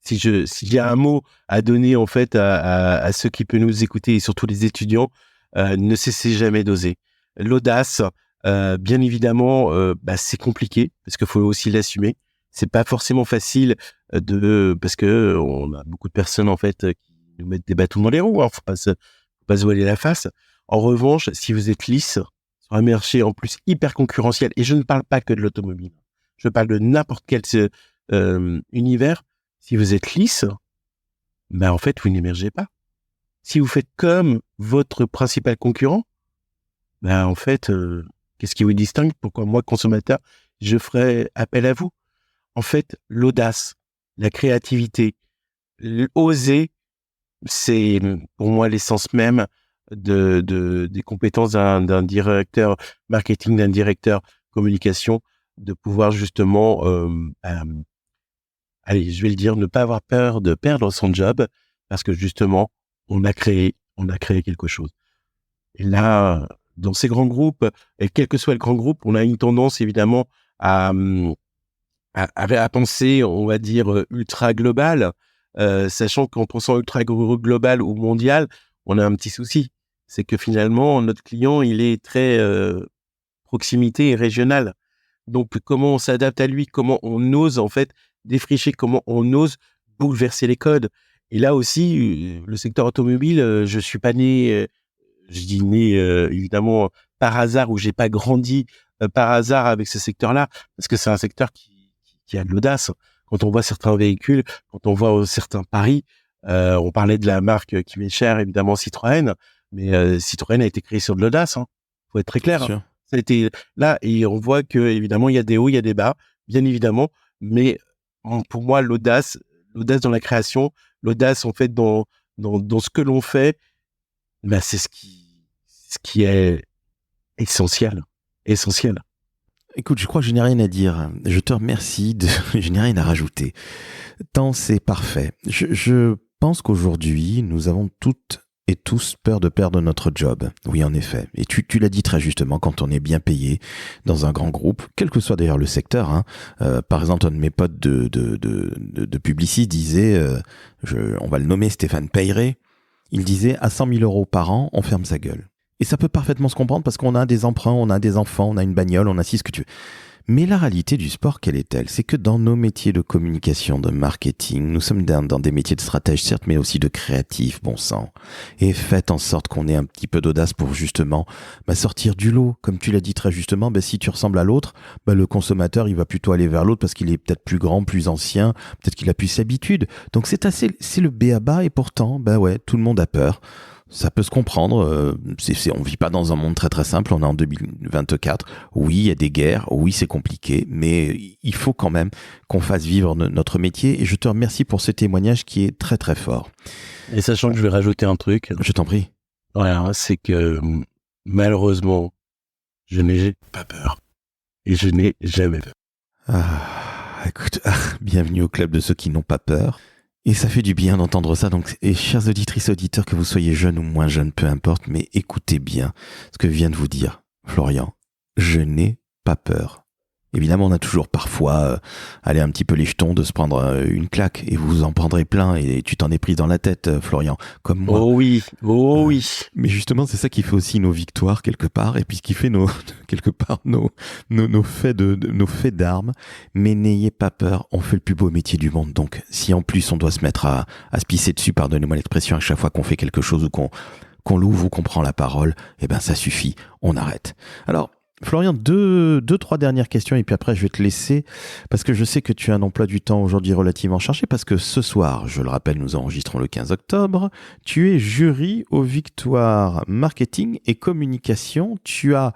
Si j'ai un mot à donner, en fait, à ceux qui peuvent nous écouter et surtout les étudiants, ne cessez jamais d'oser. L'audace, bien évidemment, c'est compliqué parce qu'il faut aussi l'assumer. C'est pas forcément facile parce que on a beaucoup de personnes, en fait, qui nous mettent des bâtons dans les roues, hein. Faut pas se voiler la face. En revanche, si vous êtes lisse sur un marché en plus hyper concurrentiel, et je ne parle pas que de l'automobile, je parle de n'importe quel univers. Si vous êtes lisse, en fait, vous n'émergez pas. Si vous faites comme votre principal concurrent, en fait, qu'est-ce qui vous distingue? Pourquoi moi, consommateur, je ferais appel à vous? En fait, l'audace, la créativité, oser, c'est pour moi l'essence même des compétences d'un directeur marketing, d'un directeur communication, de pouvoir justement, allez, je vais le dire, ne pas avoir peur de perdre son job parce que justement, on a créé quelque chose. Et là, dans ces grands groupes, et quel que soit le grand groupe, on a une tendance évidemment à penser, on va dire, ultra global, sachant qu'en pensant ultra global ou mondial, on a un petit souci. C'est que finalement, notre client, il est très proximité et régional. Donc, comment on s'adapte à lui, comment on ose en fait défricher, comment on ose bouleverser les codes. Et là aussi, le secteur automobile, je suis pas né, je dis né évidemment par hasard, ou j'ai pas grandi par hasard avec ce secteur-là, parce que c'est un secteur qui a de l'audace. Quand on voit certains véhicules, quand on voit certains paris, on parlait de la marque qui m'est chère, évidemment Citroën, mais Citroën a été créé sur de l'audace, hein. Faut être très clair. Hein. Ça a été là, et on voit que évidemment il y a des hauts, il y a des bas, bien évidemment, mais pour moi l'audace dans la création, l'audace en fait dans ce que l'on fait, c'est ce qui est essentiel. Écoute, je crois que je n'ai rien à dire. Je te remercie. Je n'ai rien à rajouter. Tant c'est parfait. Je pense qu'aujourd'hui, nous avons toutes et tous peur de perdre notre job. Oui, en effet. Et tu l'as dit très justement, quand on est bien payé dans un grand groupe, quel que soit d'ailleurs le secteur. Hein. Par exemple, un de mes potes de Publicis disait, on va le nommer Stéphane Peyret, il disait à 100 000 euros par an, on ferme sa gueule. Et ça peut parfaitement se comprendre parce qu'on a des emprunts, on a des enfants, on a une bagnole, on a ce que tu veux. Mais la réalité du sport, quelle est-elle? C'est que dans nos métiers de communication, de marketing, nous sommes dans des métiers de stratège, certes, mais aussi de créatifs, bon sang. Et faites en sorte qu'on ait un petit peu d'audace pour justement sortir du lot. Comme tu l'as dit très justement, si tu ressembles à l'autre, le consommateur, il va plutôt aller vers l'autre parce qu'il est peut-être plus grand, plus ancien, peut-être qu'il a plus l'habitude. Donc c'est le b.a-ba, et pourtant, tout le monde a peur. Ça peut se comprendre, on vit pas dans un monde très très simple, on est en 2024, oui il y a des guerres, oui c'est compliqué, mais il faut quand même qu'on fasse vivre notre métier, et je te remercie pour ce témoignage qui est très très fort. Et sachant que je vais rajouter un truc. Je t'en prie. Voilà, c'est que malheureusement, je n'ai pas peur. Et je n'ai jamais peur. Écoute, bienvenue au club de ceux qui n'ont pas peur. Et ça fait du bien d'entendre ça. Donc, et chers auditrices et auditeurs, que vous soyez jeunes ou moins jeunes, peu importe, mais écoutez bien ce que vient de vous dire Florian. Je n'ai pas peur. Évidemment, on a toujours parfois allé un petit peu les jetons de se prendre une claque et vous en prendrez plein et tu t'en es pris dans la tête, Florian, comme moi. Oh oui. Mais justement, c'est ça qui fait aussi nos victoires quelque part et puis ce qui fait nos quelque part nos faits nos faits d'armes. Mais n'ayez pas peur, on fait le plus beau métier du monde. Donc, si en plus on doit se mettre à se pisser dessus, pardonnez-moi l'expression, à chaque fois qu'on fait quelque chose ou qu'on l'ouvre ou qu'on prend la parole, eh ben ça suffit, on arrête. Alors, Florian, deux, trois dernières questions et puis après je vais te laisser parce que je sais que tu as un emploi du temps aujourd'hui relativement chargé parce que ce soir, je le rappelle, nous enregistrons le 15 octobre, tu es jury aux victoires marketing et communication. Tu as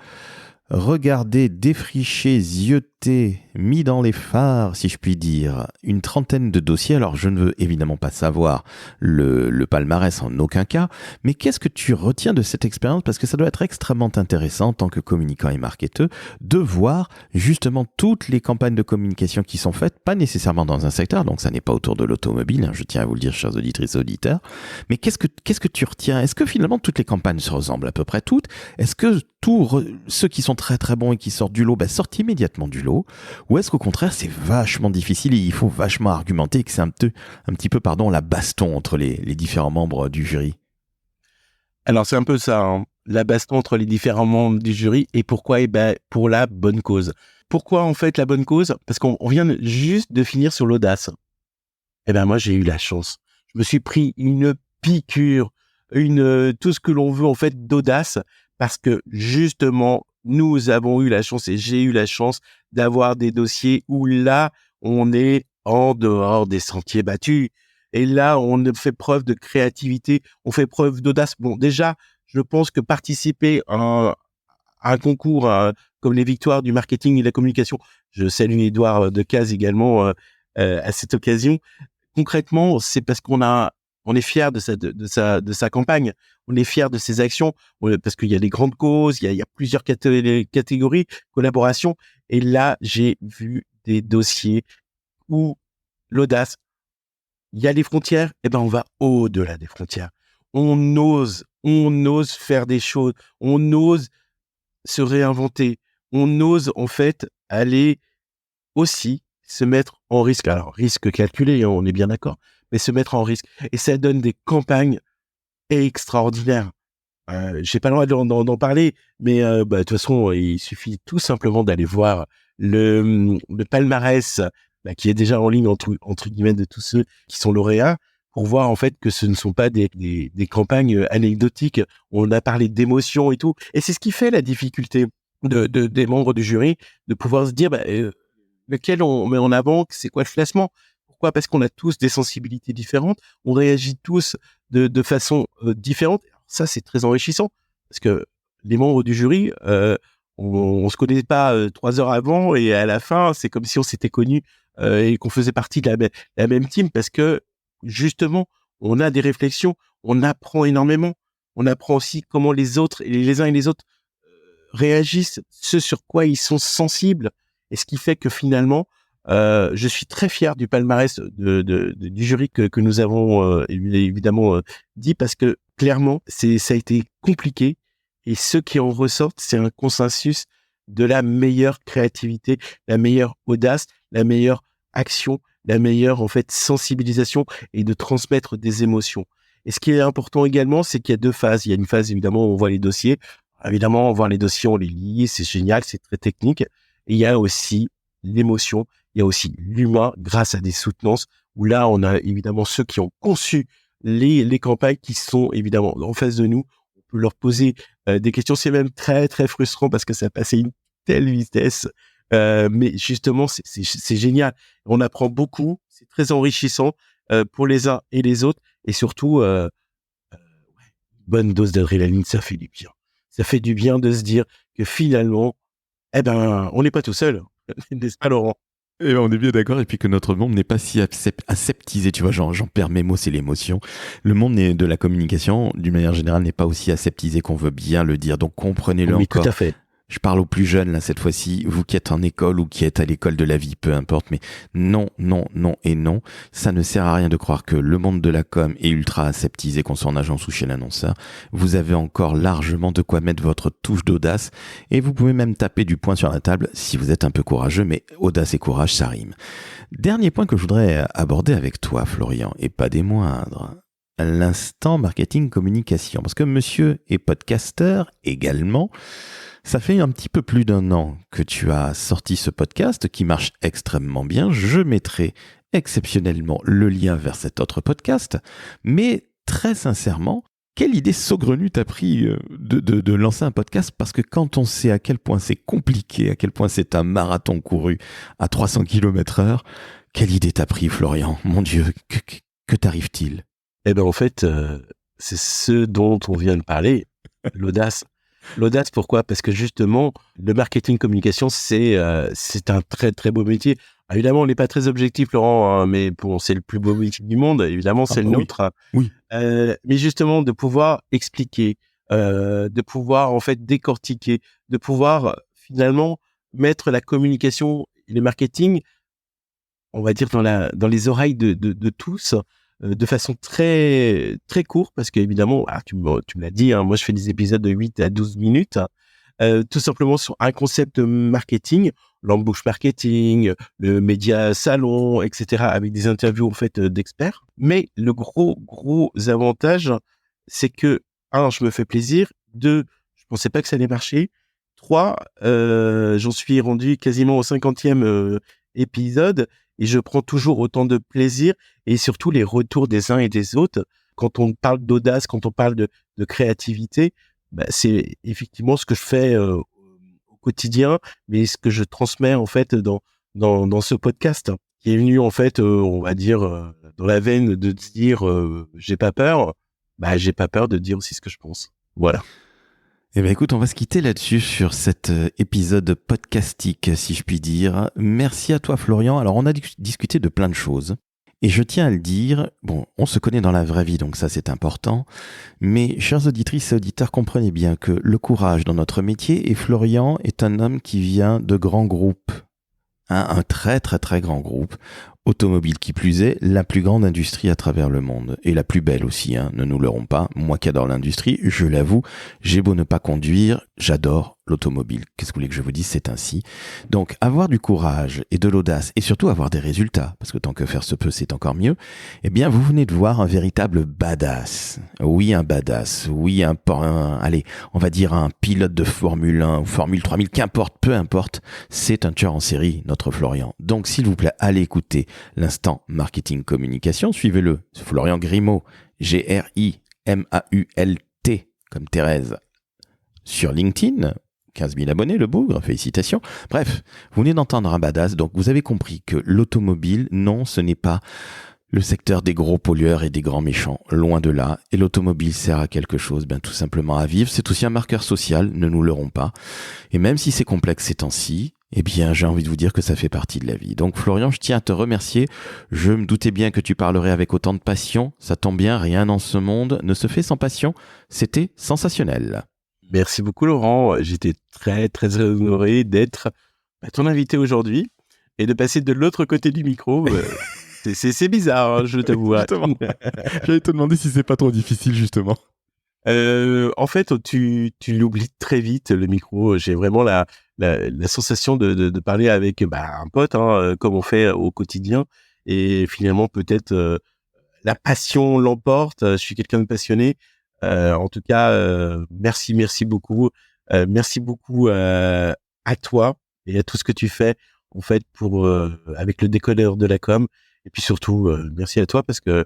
regardé, défriché, zioté, mis dans les phares, si je puis dire, une trentaine de dossiers. Alors, je ne veux évidemment pas savoir le palmarès en aucun cas, mais qu'est-ce que tu retiens de cette expérience? Parce que ça doit être extrêmement intéressant en tant que communicant et marketeur de voir justement toutes les campagnes de communication qui sont faites, pas nécessairement dans un secteur, donc ça n'est pas autour de l'automobile, je tiens à vous le dire, chers auditrices et auditeurs, mais qu'est-ce que tu retiens? Est-ce que finalement toutes les campagnes se ressemblent à peu près toutes? Est-ce que ceux qui sont très très bons et qui sortent du lot, sortent immédiatement du lot? Ou est-ce qu'au contraire c'est vachement difficile et il faut vachement argumenter et que c'est un petit peu la baston entre les différents membres du jury? Alors c'est un peu ça, hein, la baston entre les différents membres du jury. Et pourquoi? Pour la bonne cause. Pourquoi en fait la bonne cause? Parce qu'on vient juste de finir sur l'audace. Moi j'ai eu la chance. Je me suis pris une piqûre, tout ce que l'on veut en fait d'audace, parce que justement nous avons eu la chance et j'ai eu la chance d'avoir des dossiers où là on est en dehors des sentiers battus. Et là, on fait preuve de créativité, on fait preuve d'audace. Bon, déjà, je pense que participer à un concours comme les victoires du marketing et de la communication, je salue Édouard Decazes également à cette occasion. Concrètement, c'est parce on est fier de sa campagne, on est fier de ses actions, parce qu'il y a des grandes causes, il y a plusieurs catégories, collaborations. Et là, j'ai vu des dossiers où l'audace, il y a les frontières, on va au-delà des frontières. On ose faire des choses, on ose se réinventer, on ose en fait aller aussi se mettre en risque. Alors, risque calculé, on est bien d'accord, mais se mettre en risque. Et ça donne des campagnes extraordinaires. J'ai pas le droit d'en parler, mais de toute façon, il suffit tout simplement d'aller voir le palmarès qui est déjà en ligne entre guillemets de tous ceux qui sont lauréats, pour voir en fait que ce ne sont pas des campagnes anecdotiques. On a parlé d'émotions et tout, et c'est ce qui fait la difficulté des membres du jury, de pouvoir se dire lequel on met en avant, c'est quoi le classement. Pourquoi? Parce qu'on a tous des sensibilités différentes, on réagit tous de façon différente. Alors ça, c'est très enrichissant, parce que les membres du jury, on se connaît pas 3 heures avant, et à la fin, c'est comme si on s'était connus et qu'on faisait partie de la même team, parce que justement, on a des réflexions, on apprend énormément, on apprend aussi comment les autres, et les uns et les autres réagissent, ce sur quoi ils sont sensibles, et ce qui fait que finalement, je suis très fier du palmarès du jury que nous avons évidemment dit, parce que clairement, ça a été compliqué, et ce qui en ressortent, c'est un consensus de la meilleure créativité, la meilleure audace, la meilleure action, la meilleure en fait sensibilisation, et de transmettre des émotions. Et ce qui est important également, c'est qu'il y a 2 phases. Il y a une phase évidemment où on voit les dossiers. Évidemment, on voit les dossiers, on les lit, c'est génial, c'est très technique. Et il y a aussi l'émotion, il y a aussi l'humain, grâce à des soutenances, où là, on a évidemment ceux qui ont conçu les campagnes, qui sont évidemment en face de nous. On peut leur poser des questions. C'est même très, très frustrant, parce que ça passe à une telle vitesse. Mais justement, c'est génial. On apprend beaucoup, c'est très enrichissant pour les uns et les autres. Et surtout, une bonne dose d'adrénaline, ça fait du bien. Ça fait du bien de se dire que finalement, on n'est pas tout seul. N'est-ce pas, Laurent? Et on est bien d'accord, et puis que notre monde n'est pas si aseptisé, tu vois, j'en perds mes mots, c'est l'émotion. Le monde de la communication, d'une manière générale, n'est pas aussi aseptisé qu'on veut bien le dire, donc comprenez-le Oui, encore. tout à fait. Je parle aux plus jeunes, là, cette fois-ci, vous qui êtes en école ou qui êtes à l'école de la vie, peu importe, mais non, non, non et non. Ça ne sert à rien de croire que le monde de la com est ultra aseptisé, qu'on soit en agence ou chez l'annonceur. Vous avez encore largement de quoi mettre votre touche d'audace et vous pouvez même taper du poing sur la table si vous êtes un peu courageux, mais audace et courage, ça rime. Dernier point que je voudrais aborder avec toi, Florian, et pas des moindres. L'instant marketing communication. Parce que monsieur est podcasteur également. Ça fait un petit peu plus d'1 an que tu as sorti ce podcast qui marche extrêmement bien. Je mettrai exceptionnellement le lien vers cet autre podcast. Mais très sincèrement, quelle idée saugrenue t'as pris de lancer un podcast? Parce que quand on sait à quel point c'est compliqué, à quel point c'est un marathon couru à 300 km/h, quelle idée t'as pris, Florian? Mon Dieu, que t'arrive-t-il? Eh ben en fait, c'est ce dont on vient de parler, l'audace. L'audace, pourquoi? Parce que justement, le marketing communication, c'est un très très beau métier. Ah, évidemment, on n'est pas très objectif, Laurent, hein, mais bon, c'est le plus beau métier du monde. Évidemment, c'est le nôtre. Oui. Mais justement, de pouvoir expliquer, de pouvoir en fait décortiquer, de pouvoir finalement mettre la communication et le marketing, on va dire dans les oreilles de tous. De façon très très courte, parce qu'évidemment, tu me l'as dit, hein, moi je fais des épisodes de 8 à 12 minutes, tout simplement sur un concept marketing, l'embauche marketing, le média salon, etc., avec des interviews en fait d'experts. Mais le gros avantage, c'est que, 1, je me fais plaisir, 2, je pensais pas que ça allait marcher, 3, j'en suis rendu quasiment au 50e épisode, et je prends toujours autant de plaisir, et surtout les retours des uns et des autres. Quand on parle d'audace, quand on parle de créativité, bah, c'est effectivement ce que je fais au quotidien, mais ce que je transmets en fait dans ce podcast, qui est venu en fait, on va dire, dans la veine de dire j'ai pas peur. Bah, j'ai pas peur de dire aussi ce que je pense. Voilà. Eh bien écoute, on va se quitter là-dessus sur cet épisode podcastique, si je puis dire. Merci à toi Florian. Alors on a discuté de plein de choses. Et je tiens à le dire, bon, on se connaît dans la vraie vie, donc ça c'est important. Mais chers auditrices et auditeurs, comprenez bien que le courage dans notre métier, et Florian est un homme qui vient de grands groupes. Un très très très grand groupe, automobile qui plus est, la plus grande industrie à travers le monde, et la plus belle aussi, ne nous leurrons pas, moi qui adore l'industrie, je l'avoue, j'ai beau ne pas conduire, j'adore l'automobile. Qu'est-ce que vous voulez que je vous dise, c'est ainsi. Donc avoir du courage et de l'audace, et surtout avoir des résultats, parce que tant que faire se peut, c'est encore mieux, eh bien vous venez de voir un véritable badass. Oui, un badass, oui, allez, on va dire un pilote de Formule 1 ou Formule 3000, qu'importe, peu importe, c'est un tueur en série, notre Florian. Donc s'il vous plaît, allez écouter l'instant marketing communication, suivez-le, Florian Grimault, Grimault, comme Thérèse, sur LinkedIn, 15 000 abonnés, le bougre, félicitations. Bref, vous venez d'entendre un badass, donc vous avez compris que l'automobile, non, ce n'est pas le secteur des gros pollueurs et des grands méchants, loin de là. Et l'automobile sert à quelque chose, bien tout simplement à vivre. C'est aussi un marqueur social, ne nous leurrons pas. Et même si c'est complexe ces temps-ci, eh bien, j'ai envie de vous dire que ça fait partie de la vie. Donc, Florian, je tiens à te remercier. Je me doutais bien que tu parlerais avec autant de passion. Ça tombe bien, rien dans ce monde ne se fait sans passion. C'était sensationnel. Merci beaucoup, Laurent. J'étais très, très honoré d'être ton invité aujourd'hui et de passer de l'autre côté du micro. C'est bizarre, hein, je t'avoue. Justement. J'allais te demander si c'est pas trop difficile, justement. En fait, tu l'oublies très vite, le micro. J'ai vraiment la sensation de parler avec un pote, comme on fait au quotidien. Et finalement, peut-être la passion l'emporte. Je suis quelqu'un de passionné. En tout cas, merci beaucoup. Merci beaucoup à toi et à tout ce que tu fais, en fait, pour avec le décodeur de la com. Et puis surtout, merci à toi parce que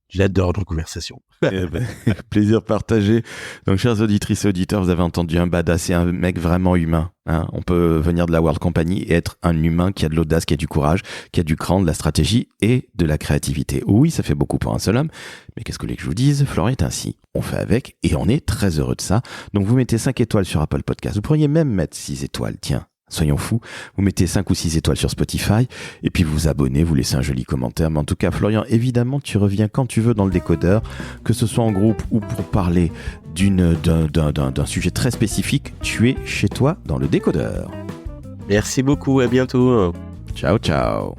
j'adore nos conversations. Plaisir partagé. Donc, chers auditrices et auditeurs, vous avez entendu un badass et un mec vraiment humain. On peut venir de la World Company et être un humain qui a de l'audace, qui a du courage, qui a du cran, de la stratégie et de la créativité. Oui, ça fait beaucoup pour un seul homme, mais qu'est-ce que vous voulez que je vous dise? Florian est ainsi. On fait avec et on est très heureux de ça. Donc, vous mettez 5 étoiles sur Apple Podcast. Vous pourriez même mettre 6 étoiles. Tiens, soyons fous, vous mettez 5 ou 6 étoiles sur Spotify, et puis vous vous abonnez, vous laissez un joli commentaire. Mais en tout cas, Florian, évidemment, tu reviens quand tu veux dans le décodeur, que ce soit en groupe ou pour parler d'un sujet très spécifique, tu es chez toi dans le décodeur. Merci beaucoup, à bientôt. Ciao, ciao.